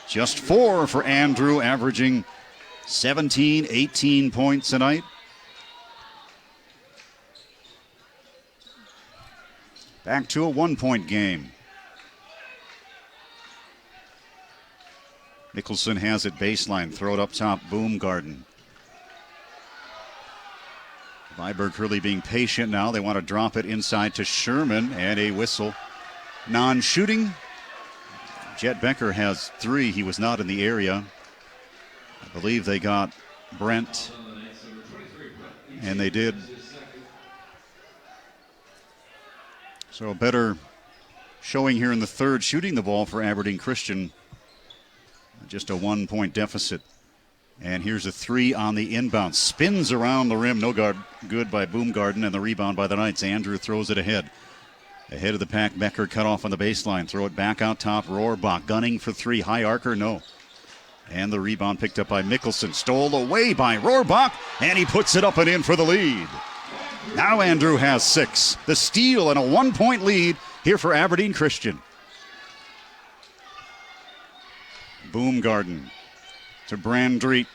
Speaker 1: Just 4 for Andrew, averaging 17, 18 points tonight. Back to a 1-point game. Mickelson has it baseline. Throw it up top. Boomgarden. Viborg Hurley being patient now. They want to drop it inside to Sherman, and a whistle. Non-shooting. Jet Becker has 3. He was not in the area. I believe they got Brent, and they did. So a better showing here in the third, shooting the ball for Aberdeen Christian. Just a 1-point deficit. And here's a 3 on the inbound. Spins around the rim. No good by Boomgarden, and the rebound by the Knights. Andrew throws it ahead. Ahead of the pack, Becker cut off on the baseline. Throw it back out top. Rohrbach gunning for 3. High arcer, no. And the rebound picked up by Mickelson. Stole away by Rohrbach, and he puts it up and in for the lead. Now Andrew has 6. The steal and a 1-point lead here for Aberdeen Christian. Boomgarden to Brandreet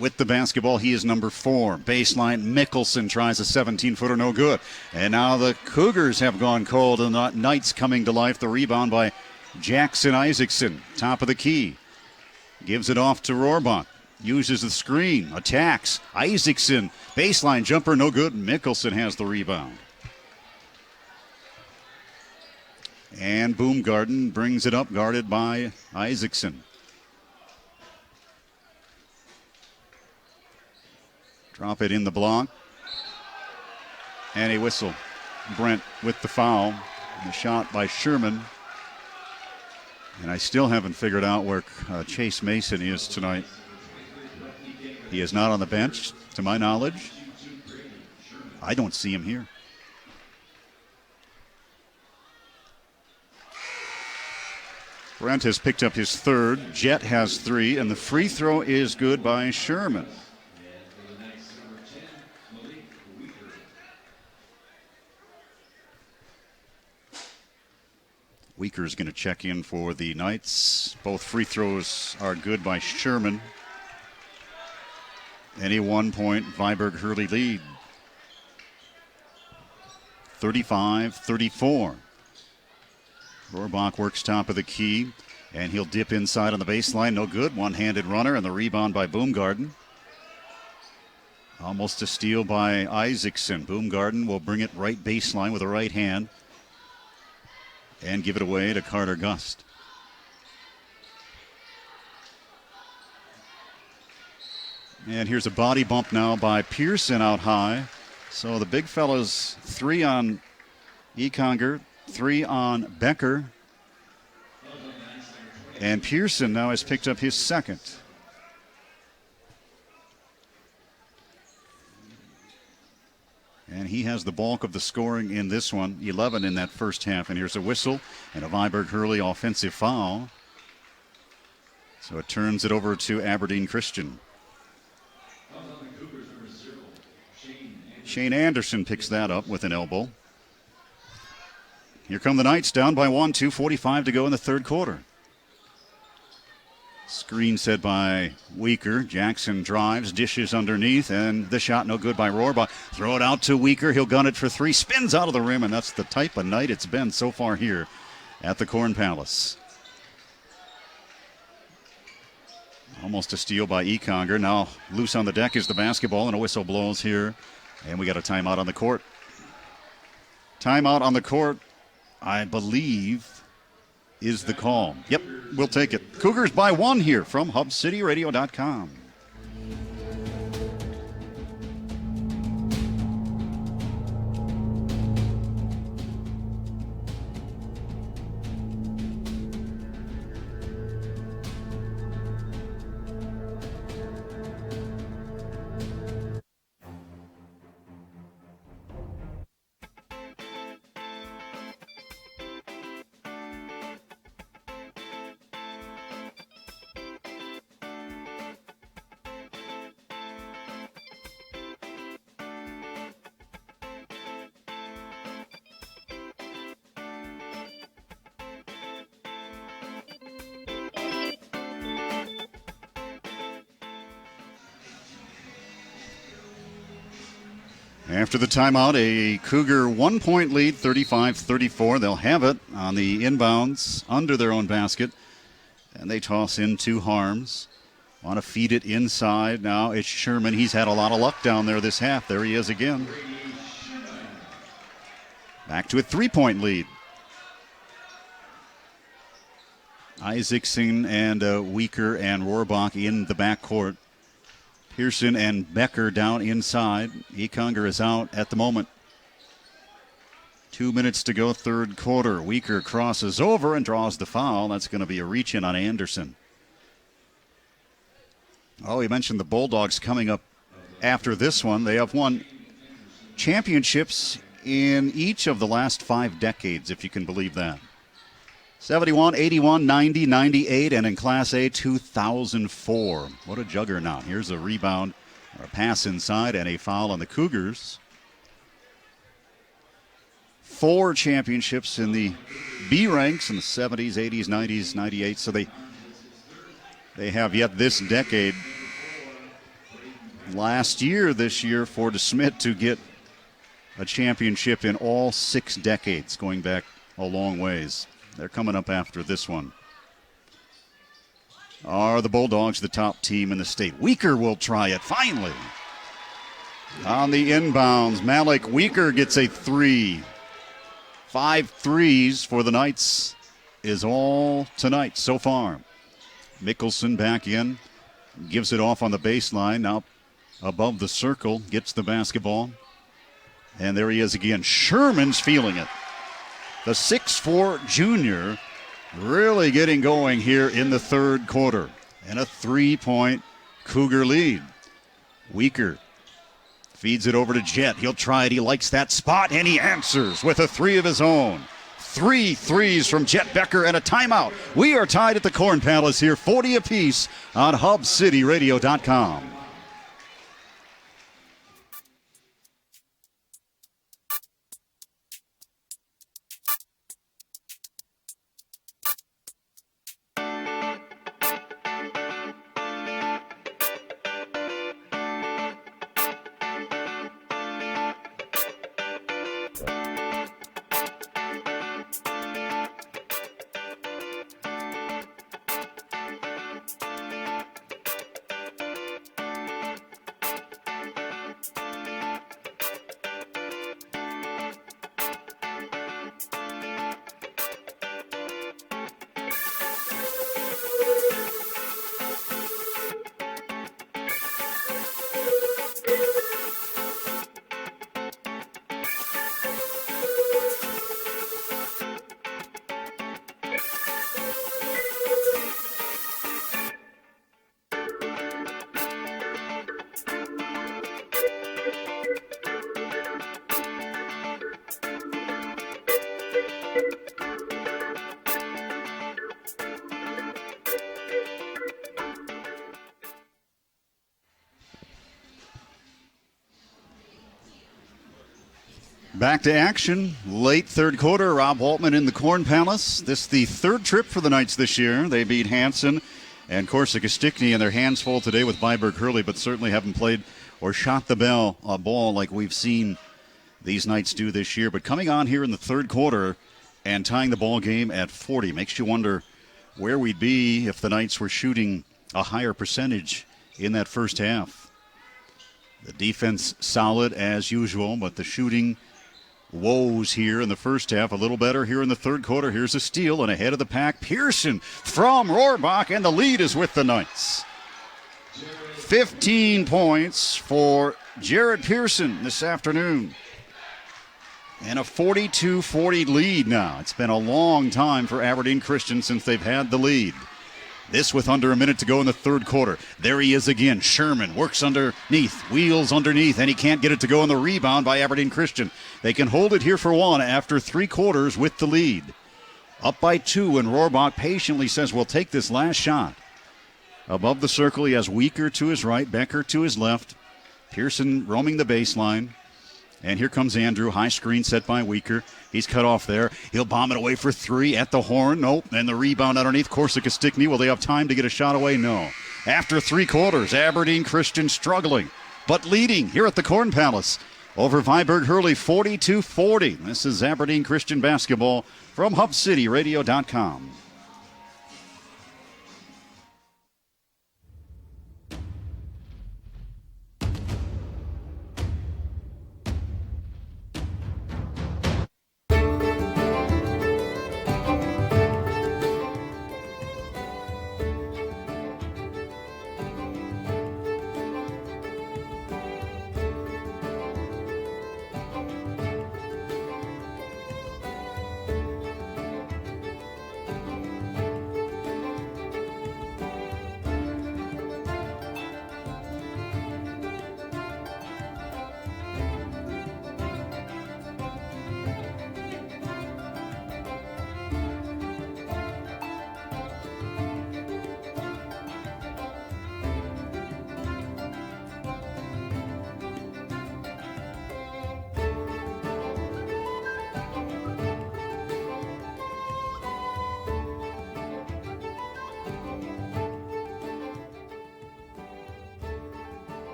Speaker 1: with the basketball. He is number 4. Baseline, Mickelson tries a 17-footer, no good. And now the Cougars have gone cold, and the Knights coming to life. The rebound by Jackson Isaacson, top of the key. Gives it off to Rohrbach. Uses the screen, attacks. Isaacson, baseline jumper, no good. Mickelson has the rebound. And Boomgarden brings it up, guarded by Isaacson. Drop it in the block. And a whistle. Brent with the foul. And the shot by Sherman. And I still haven't figured out where Chase Mason is tonight. He is not on the bench, to my knowledge. I don't see him here. Brent has picked up his 3rd. Jet has 3. And the free throw is good by Sherman. Weaker's going to check in for the Knights. Both free throws are good by Sherman. Any 1-point Viborg Hurley lead. 35-34. Rohrbach works top of the key, and he'll dip inside on the baseline. No good. One-handed runner, and the rebound by Boomgarden. Almost a steal by Isaacson. Boomgarden will bring it right baseline with the right hand and give it away to Carter Gust. And here's a body bump now by Pearson out high. So the big fellas, 3 on Econger, 3 on Becker. And Pearson now has picked up his 2nd. And he has the bulk of the scoring in this one, 11 in that first half. And here's a whistle and a Viborg Hurley offensive foul. So it turns it over to Aberdeen Christian. Shane Anderson picks that up with an elbow. Here come the Knights, down by 1, 2:45 to go in the third quarter. Screen set by Weaker. Jackson drives, dishes underneath, and the shot no good by Rohrbach. Throw it out to Weaker. He'll gun it for 3. Spins out of the rim, and that's the type of night it's been so far here at the Corn Palace. Almost a steal by Econger. Now loose on the deck is the basketball, and a whistle blows here. And we got a timeout on the court. Timeout on the court, I believe, is the call. Yep, we'll take it. Cougars by 1 here from HubCityRadio.com. After the timeout, a Cougar 1-point lead, 35-34. They'll have it on the inbounds under their own basket. And they toss in to Harms. Want to feed it inside. Now it's Sherman. He's had a lot of luck down there this half. There he is again. Back to a 3-point lead. Isaacson and Weaker and Rohrbach in the backcourt. Pearson and Becker down inside. Econger is out at the moment. 2 minutes to go, third quarter. Weaker crosses over and draws the foul. That's going to be a reach-in on Anderson. Oh, you mentioned the Bulldogs coming up after this one. They have won championships in each of the last 5 decades, if you can believe that. 71, 81, 90, 98, and in Class A, 2004. What a juggernaut. Here's a rebound, or a pass inside, and a foul on the Cougars. 4 championships in the B ranks in the 70s, 80s, 90s, 98. So they have yet this decade. This year, for DeSmit to get a championship in all 6 decades, going back a long ways. They're coming up after this one. Are the Bulldogs the top team in the state? Weaker will try it, finally. On the inbounds, Malik Weaker gets a 3. 5 threes for the Knights is all tonight so far. Mickelson back in, gives it off on the baseline, now above the circle, gets the basketball. And there he is again. Sherman's feeling it. The 6'4 junior really getting going here in the third quarter. And a 3-point Cougar lead. Weaker feeds it over to Jet. He'll try it. He likes that spot, and he answers with a 3 of his own. 3 threes from Jet Becker and a timeout. We are tied at the Corn Palace here, 40 apiece on HubCityRadio.com. Back to action, late third quarter. Rob Waltman in the Corn Palace. This is the third trip for the Knights this year. They beat Hanson and Corsica Stickney, and their hands full today with Viborg Hurley, but certainly haven't played or shot the ball like we've seen these Knights do this year. But coming on here in the third quarter and tying the ball game at 40 makes you wonder where we'd be if the Knights were shooting a higher percentage in that first half. The defense solid as usual, but the shooting woes here in the first half. A little better here in the third quarter. Here's a steal, and ahead of the pack, Pearson from Rohrbach, and the lead is with the Knights. 15 points for Jared Pearson this afternoon. And a 42-40 lead now. It's been a long time for Aberdeen Christian since they've had the lead. This with under a minute to go in the third quarter. There he is again. Sherman works underneath, wheels underneath, and he can't get it to go on the rebound by Aberdeen Christian. They can hold it here for one after 3 quarters with the lead. Up by 2, and Rohrbach patiently says, we'll take this last shot. Above the circle, he has Weaker to his right, Becker to his left. Pearson roaming the baseline. And here comes Andrew. High screen set by Weaker. He's cut off there. He'll bomb it away for 3 at the horn. Nope. And the rebound underneath. Corsica Stickney. Will they have time to get a shot away? No. After 3 quarters, Aberdeen Christian struggling, but leading here at the Corn Palace over Viborg Hurley 42-40. This is Aberdeen Christian basketball from HubCityRadio.com.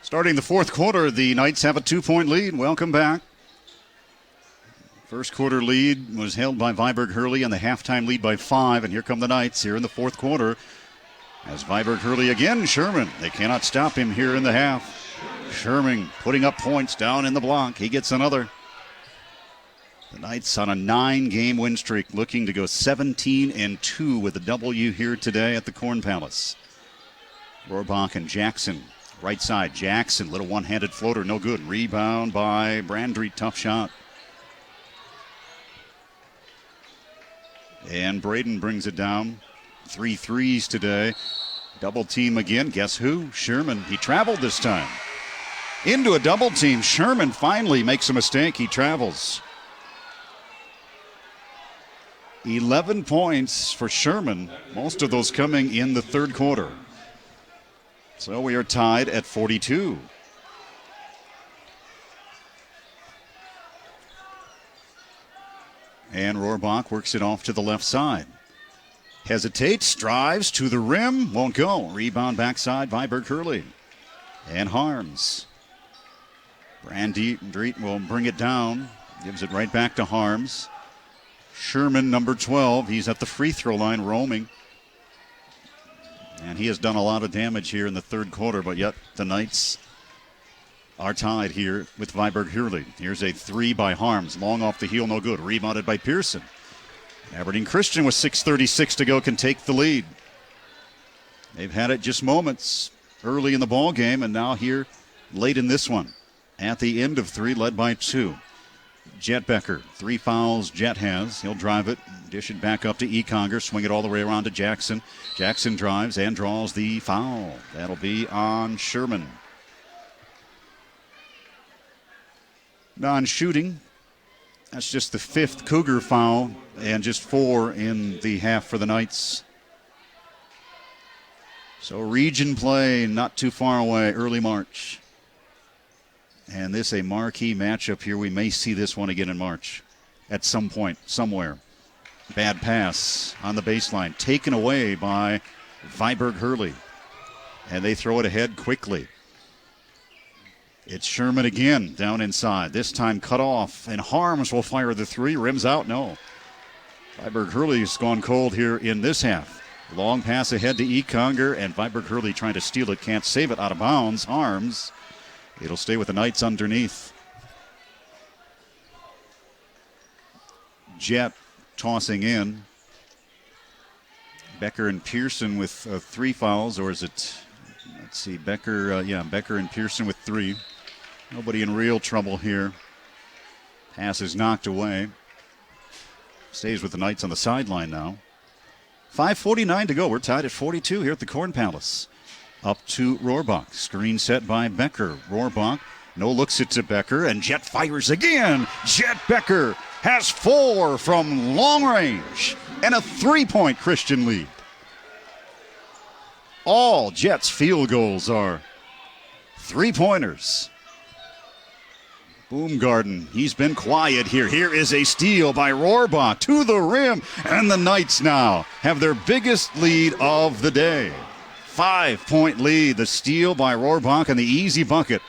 Speaker 1: Starting the fourth quarter, the Knights have a 2-point lead. Welcome back. First quarter lead was held by Viborg Hurley, and the halftime lead by 5. And here come the Knights here in the fourth quarter. As Viborg Hurley again, Sherman. They cannot stop him here in the half. Sherman putting up points down in the block. He gets another. The Knights on a 9-game win streak, looking to go 17-2 with a W here today at the Corn Palace. Rohrbach and Jackson. Right side, Jackson, little one-handed floater, no good. Rebound by Brandry, tough shot. And Braden brings it down. 3 threes today. Double team again. Guess who? Sherman. He traveled this time. Into a double team. Sherman finally makes a mistake. He travels. 11 points for Sherman, most of those coming in the third quarter. So we are tied at 42. And Rohrbach works it off to the left side. Hesitates, drives to the rim, won't go. Rebound backside, Viborg Hurley. And Harms. Brandry will bring it down, gives it right back to Harms. Sherman, number 12, he's at the free throw line roaming. And he has done a lot of damage here in the third quarter, but yet the Knights are tied here with Viborg Hurley. Here's a 3 by Harms. Long off the heel, no good. Rebounded by Pearson. Aberdeen Christian with 6:36 to go can take the lead. They've had it just moments early in the ball game, and now here late in this one. At the end of 3, led by 2. Jet Becker, 3 fouls Jet has. He'll drive it, dish it back up to Econger, swing it all the way around to Jackson. Jackson drives and draws the foul. That'll be on Sherman. Non-shooting. That's just the 5th Cougar foul and just 4 in the half for the Knights. So region play not too far away, early March. And this a marquee matchup here. We may see this one again in March at some point, somewhere. Bad pass on the baseline, taken away by Viborg Hurley. And they throw it ahead quickly. It's Sherman again down inside. This time cut off, and Harms will fire the three. Rims out, no. Viborg Hurley's gone cold here in this half. Long pass ahead to Econger, and Viborg Hurley trying to steal it, can't save it, out of bounds. Harms. It'll stay with the Knights underneath. Jet tossing in. Becker and Pearson with 3 fouls, or is it, let's see, Becker and Pearson with 3. Nobody in real trouble here. Pass is knocked away. Stays with the Knights on the sideline now. 5:49 to go. We're tied at 42 here at the Corn Palace. Up to Rohrbach. Screen set by Becker. Rohrbach, no looks it to Becker, and Jet fires again. Jet Becker has 4 from long range and a 3-point Christian lead. All Jets field goals are 3-pointers. Boomgarden, he's been quiet here. Here is a steal by Rohrbach to the rim, and the Knights now have their biggest lead of the day. 5-point lead, the steal by Rohrbach and the easy bucket.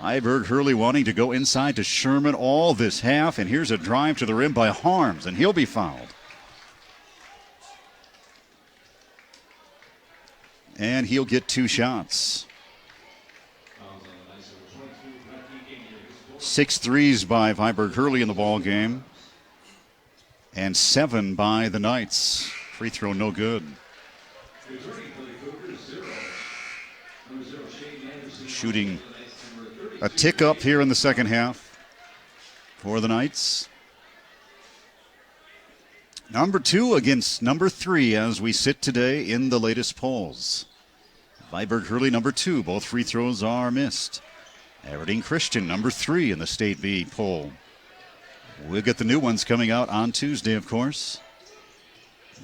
Speaker 1: Viborg Hurley wanting to go inside to Sherman all this half, and here's a drive to the rim by Harms, and he'll be fouled. And he'll get 2 shots. 6 threes by Viborg Hurley in the ball game, and 7 by the Knights. Free throw no good. Shooting a tick up here in the second half for the Knights. Number 2 against number 3 as we sit today in the latest polls. Viborg Hurley, number 2. Both free throws are missed. Aberdeen Christian, number 3 in the State B poll. We'll get the new ones coming out on Tuesday, of course.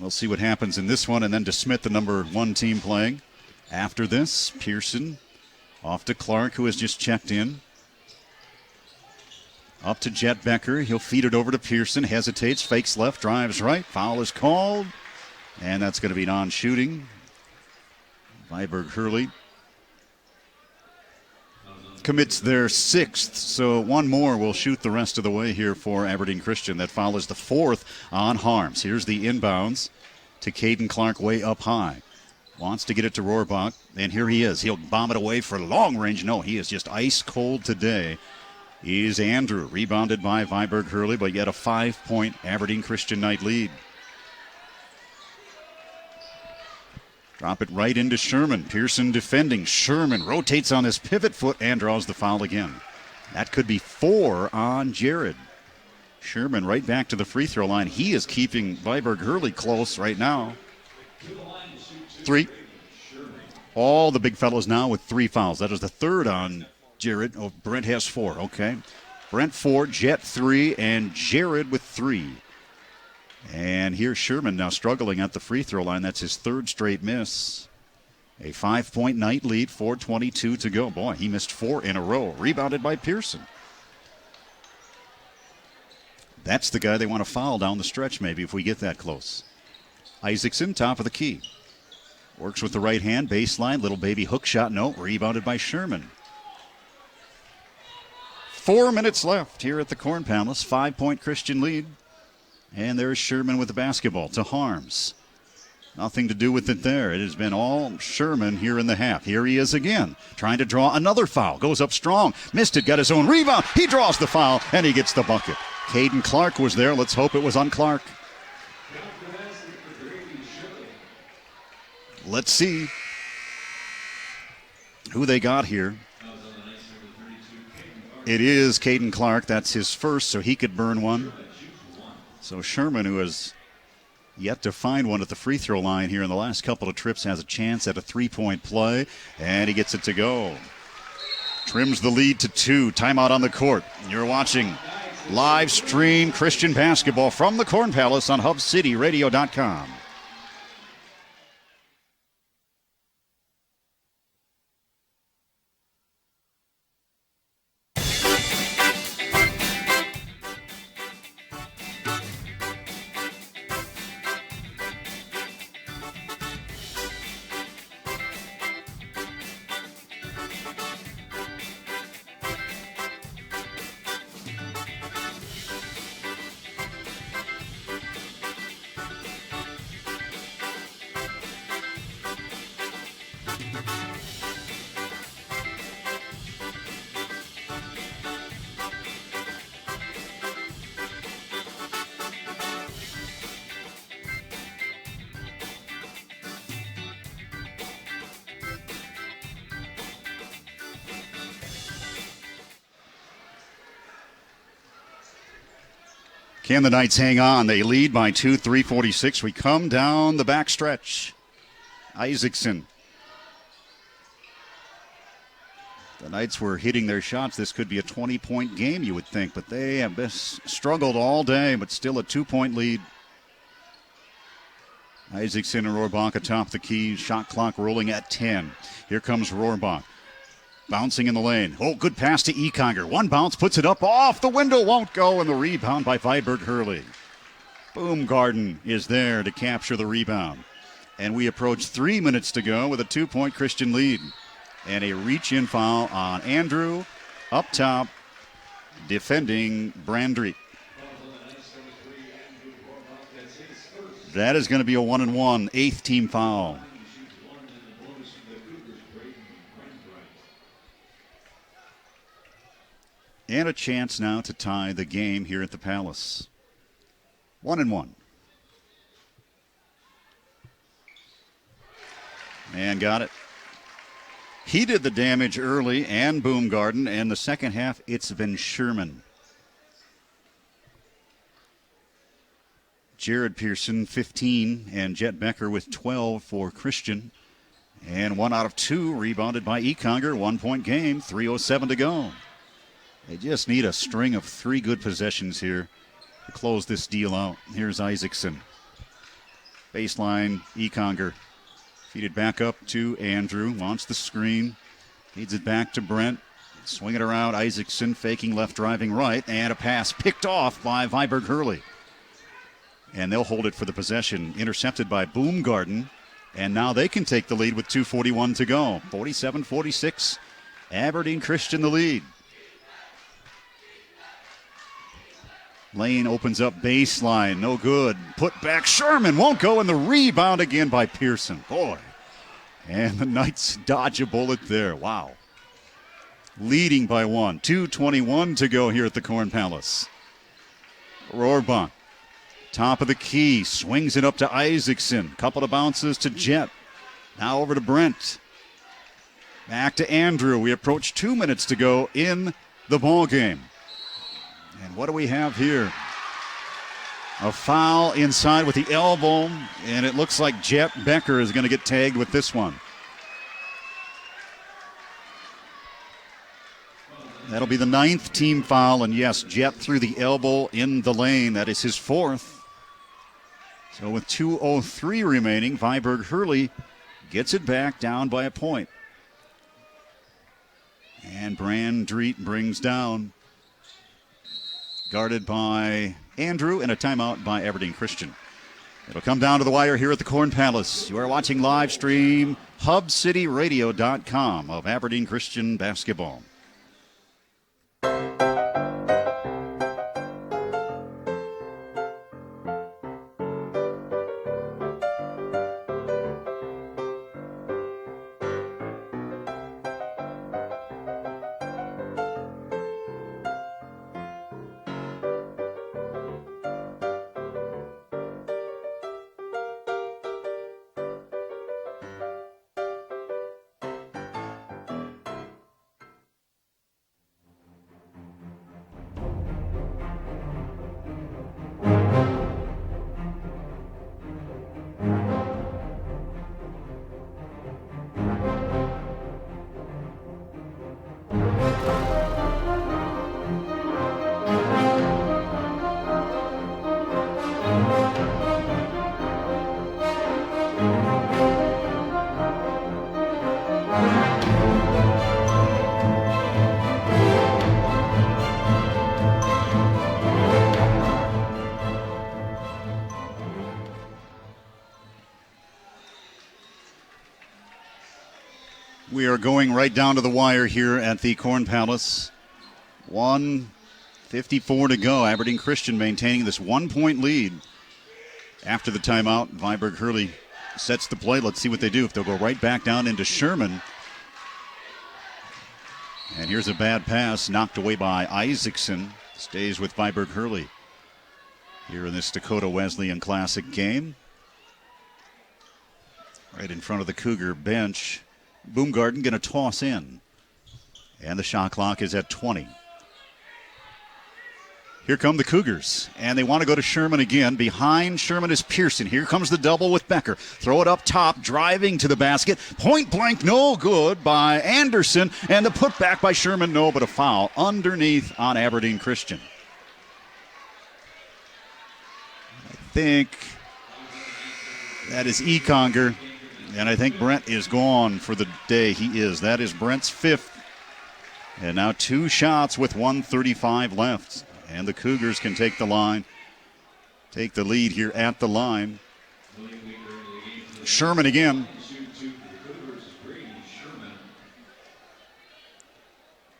Speaker 1: We'll see what happens in this one, and then DeSmith, the number 1 team playing. After this, Pearson off to Clark, who has just checked in. Up to Jet Becker. He'll feed it over to Pearson. Hesitates, fakes left, drives right. Foul is called, and that's going to be non-shooting. Viborg Hurley commits their 6th, so 1 more will shoot the rest of the way here for Aberdeen Christian. That foul is the 4th on Harms. Here's the inbounds to Caden Clark way up high. Wants to get it to Rohrbach, and here he is. He'll bomb it away for long range. No, he is just ice cold today. Is Andrew, rebounded by Viborg Hurley, but yet a 5-point Aberdeen Christian Knight lead. Drop it right into Sherman. Pearson defending. Sherman rotates on his pivot foot and draws the foul again. That could be 4 on Jared. Sherman right back to the free throw line. He is keeping Viborg Hurley close right now. 3. All the big fellows now with 3 fouls. That is the 3rd on Jared. Oh, Brent has 4. Okay. Brent 4, Jet 3, and Jared with 3. And here's Sherman now struggling at the free throw line. That's his 3rd straight miss. A 5-point Knight lead, 4:22 to go. Boy, he missed 4 in a row. Rebounded by Pearson. That's the guy they want to foul down the stretch maybe if we get that close. Isaacson, top of the key. Works with the right hand, baseline, little baby hook shot, no. Rebounded by Sherman. 4 minutes left here at the Corn Palace. 5-point Christian lead. And there's Sherman with the basketball to Harms. Nothing to do with it there. It has been all Sherman here in the half. Here he is again, trying to draw another foul. Goes up strong. Missed it, got his own rebound. He draws the foul, and he gets the bucket. Caden Clark was there. Let's hope it was on Clark. Let's see who they got here. It is Caden Clark. That's his first, so he could burn one. So Sherman, who has yet to find one at the free throw line here in the last couple of trips, has a chance at a 3-point play, and he gets it to go. Trims the lead to 2. Timeout on the court. You're watching live stream Christian basketball from the Corn Palace on HubCityRadio.com. Can the Knights hang on? They lead by 2, 3:46. We come down the backstretch. Isaacson. The Knights were hitting their shots. This could be a 20-point game, you would think, but they have struggled all day, but still a 2-point lead. Isaacson and Rohrbach atop the key. Shot clock rolling at 10. Here comes Rohrbach. Bouncing in the lane. Oh, good pass to Econger. One bounce, puts it up off the window, won't go, and the rebound by Viborg Hurley. Baumgarten is there to capture the rebound. And we approach 3 minutes to go with a 2-point Christian lead. And a reach-in foul on Andrew up top, defending Brandreet. That is going to be a 1-and-1, 8th team foul. And a chance now to tie the game here at the Palace. 1-and-1. And got it. He did the damage early, and Baumgarten, and the second half, it's been Sherman. Jared Pearson, 15, and Jet Becker with 12 for Christian. And 1 out of 2 rebounded by Econger. 1-point game, 3:07 to go. They just need a string of 3 good possessions here to close this deal out. Here's Isaacson. Baseline, Econger. Feed it back up to Andrew. Wants the screen. Feeds it back to Brent. Swing it around. Isaacson faking left, driving right. And a pass picked off by Viborg Hurley. And they'll hold it for the possession. Intercepted by Baumgarten. And now they can take the lead with 2:41 to go. 47-46. Aberdeen Christian the lead. Lane opens up baseline. No good. Put back. Sherman won't go. And the rebound again by Pearson. Boy. And the Knights dodge a bullet there. Wow. Leading by 1. 2:21 to go here at the Corn Palace. Rohrbach. Top of the key. Swings it up to Isaacson. Couple of bounces to Jet. Now over to Brent. Back to Andrew. We approach 2 minutes to go in the ball game. And what do we have here? A foul inside with the elbow, and it looks like Jet Becker is going to get tagged with this one. That'll be the 9th team foul, and yes, Jet threw the elbow in the lane. That is his 4th. So with 2:03 remaining, Viborg Hurley gets it back down by a point. And Brandreet brings down. Guarded by Andrew, and a timeout by Aberdeen Christian. It'll come down to the wire here at the Corn Palace. You are watching live stream HubCityRadio.com of Aberdeen Christian basketball. are going right down to the wire here at the Corn Palace. 1:54 to go. Aberdeen Christian maintaining this 1-point lead. After the timeout, Viborg Hurley sets the play. Let's see what they do. If they'll go right back down into Sherman. And here's a bad pass knocked away by Isaacson. Stays with Viborg Hurley here in this Dakota Wesleyan Classic game. Right in front of the Cougar bench. Boomgarden going to toss in. And the shot clock is at 20. Here come the Cougars, and they want to go to Sherman again. Behind Sherman is Pearson. Here comes the double with Becker. Throw it up top, driving to the basket. Point blank, no good by Anderson, and the putback by Sherman, no, but a foul underneath on Aberdeen Christian. I think that is Econger, and I think Brent is gone for the day. He is. That is Brent's fifth. And now 2 shots with 1:35 left. And the Cougars can take the lead here at the line. Sherman again.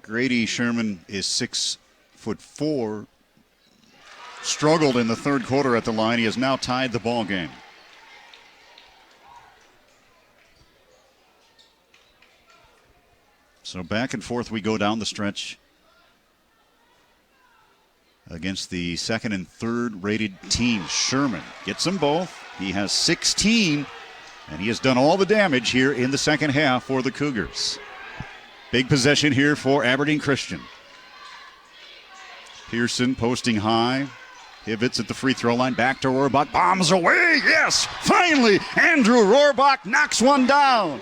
Speaker 1: Grady Sherman is 6'4". Struggled in the third quarter at the line. He has now tied the ball game. So back and forth we go down the stretch against the second and third rated teams. Sherman gets them both. He has 16, and he has done all the damage here in the second half for the Cougars. Big possession here for Aberdeen Christian. Pearson posting high. Pivots at the free throw line. Back to Rohrbach. Bombs away. Yes, finally, Andrew Rohrbach knocks one down.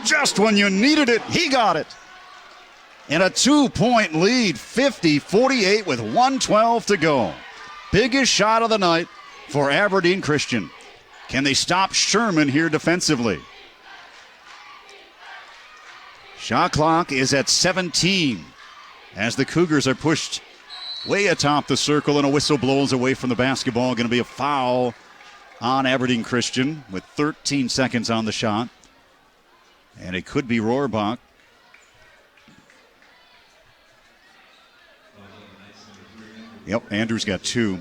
Speaker 1: Just when you needed it, he got it. And a 2-point lead, 50-48 with 1:12 to go. Biggest shot of the night for Aberdeen Christian. Can they stop Sherman here defensively? Shot clock is at 17 as the Cougars are pushed way atop the circle, and a whistle blows away from the basketball. Going to be a foul on Aberdeen Christian with 13 seconds on the shot. And it could be Rohrbach. Yep, Andrew's got 2.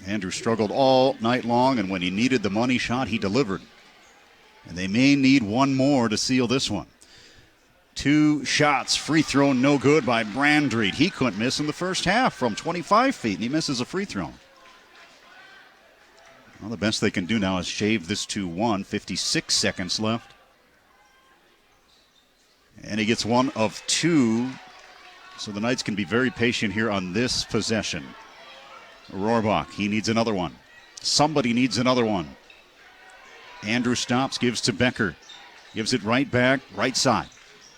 Speaker 1: Andrew struggled all night long, and when he needed the money shot, he delivered. And they may need one more to seal this one. 2 shots, free throw no good by Brandreet. He couldn't miss in the first half from 25 feet, and he misses a free throw. Well, the best they can do now is shave this to 1. 56 seconds left. And he gets 1 of 2. So the Knights can be very patient here on this possession. Rohrbach, he needs another one. Somebody needs another one. Andrew stops, gives to Becker. Gives it right back, right side.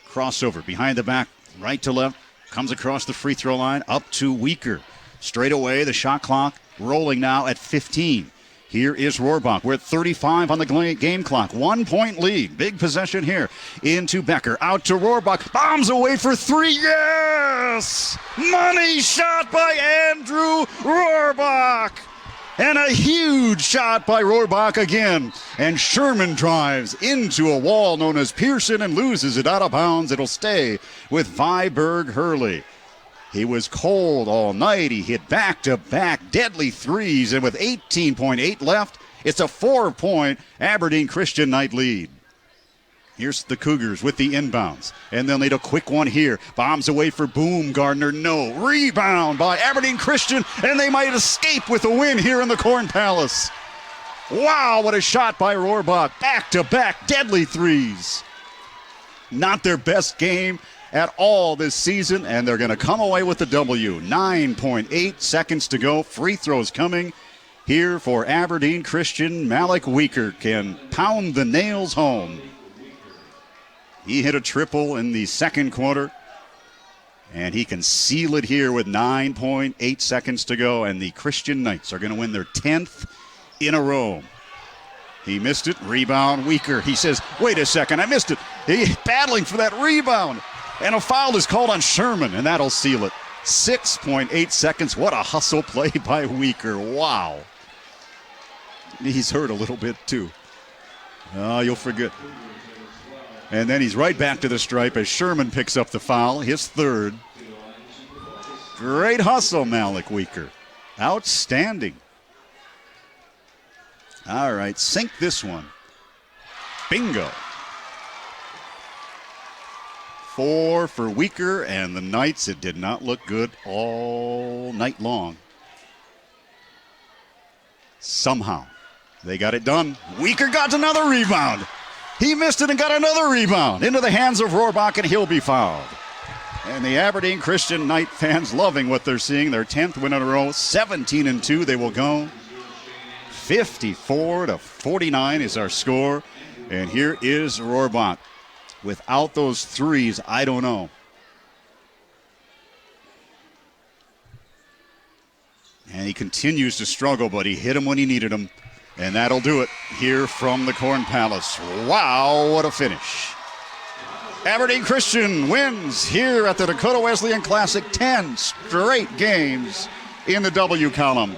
Speaker 1: Crossover, behind the back, right to left. Comes across the free throw line, up to Weaker. Straight away, the shot clock rolling now at 15. Here is Rohrbach. We're at 35 on the game clock. 1-point lead. Big possession here. Into Becker. Out to Rohrbach. Bombs away for 3. Yes! Money shot by Andrew Rohrbach. And a huge shot by Rohrbach again. And Sherman drives into a wall known as Pearson and loses it out of bounds. It'll stay with Viborg Hurley. He was cold all night. He hit back-to-back deadly threes, and with 18.8 left, it's a 4-point Aberdeen Christian night lead. Here's the Cougars with the inbounds, and they'll need a quick one here. Bombs away for Boomgardner, no. Rebound by Aberdeen Christian, and they might escape with a win here in the Corn Palace. Wow, what a shot by Rohrbach. Back-to-back deadly threes. Not their best game at all this season, and they're going to come away with the W. 9.8 seconds to go. Free throws coming here for Aberdeen Christian. Malik Weaker can pound the nails home. He hit a triple in the second quarter, and he can seal it here with 9.8 seconds to go, and the Christian Knights are going to win their 10th in a row. He missed it. Rebound, Weaker. He says, wait a second, I missed it. He's battling for that rebound. And a foul is called on Sherman, and that'll seal it. 6.8 seconds. What a hustle play by Weaker. Wow. He's hurt a little bit, too. Oh, you'll forget. And then he's right back to the stripe as Sherman picks up the foul, his third. Great hustle, Malik Weaker. Outstanding. All right, sink this one. Bingo. 4 for Weaker, and the Knights, it did not look good all night long. Somehow, they got it done. Weaker got another rebound. He missed it and got another rebound into the hands of Rohrbach, and he'll be fouled. And the Aberdeen Christian Knight fans loving what they're seeing. Their 10th win in a row, 17-2. They will go 54-49 is our score. And here is Rohrbach. Without those threes, I don't know. And he continues to struggle, but he hit him when he needed him. And that'll do it here from the Corn Palace. Wow, what a finish. Aberdeen Christian wins here at the Dakota Wesleyan Classic 10 straight games in the W column.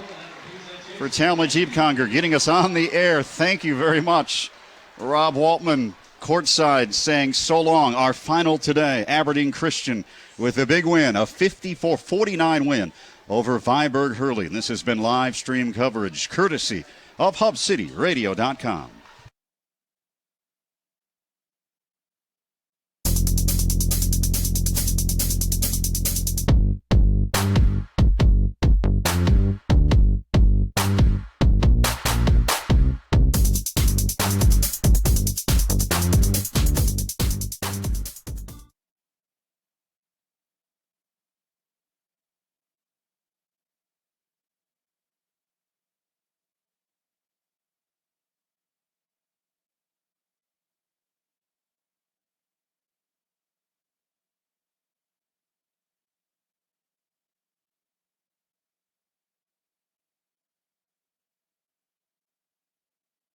Speaker 1: For Talma Jeep-Conger getting us on the air, thank you very much. Rob Waltman courtside saying so long. Our final today, Aberdeen Christian with a big win, a 54-49 win over Viborg Hurley. And this has been live stream coverage courtesy of HubCityRadio.com.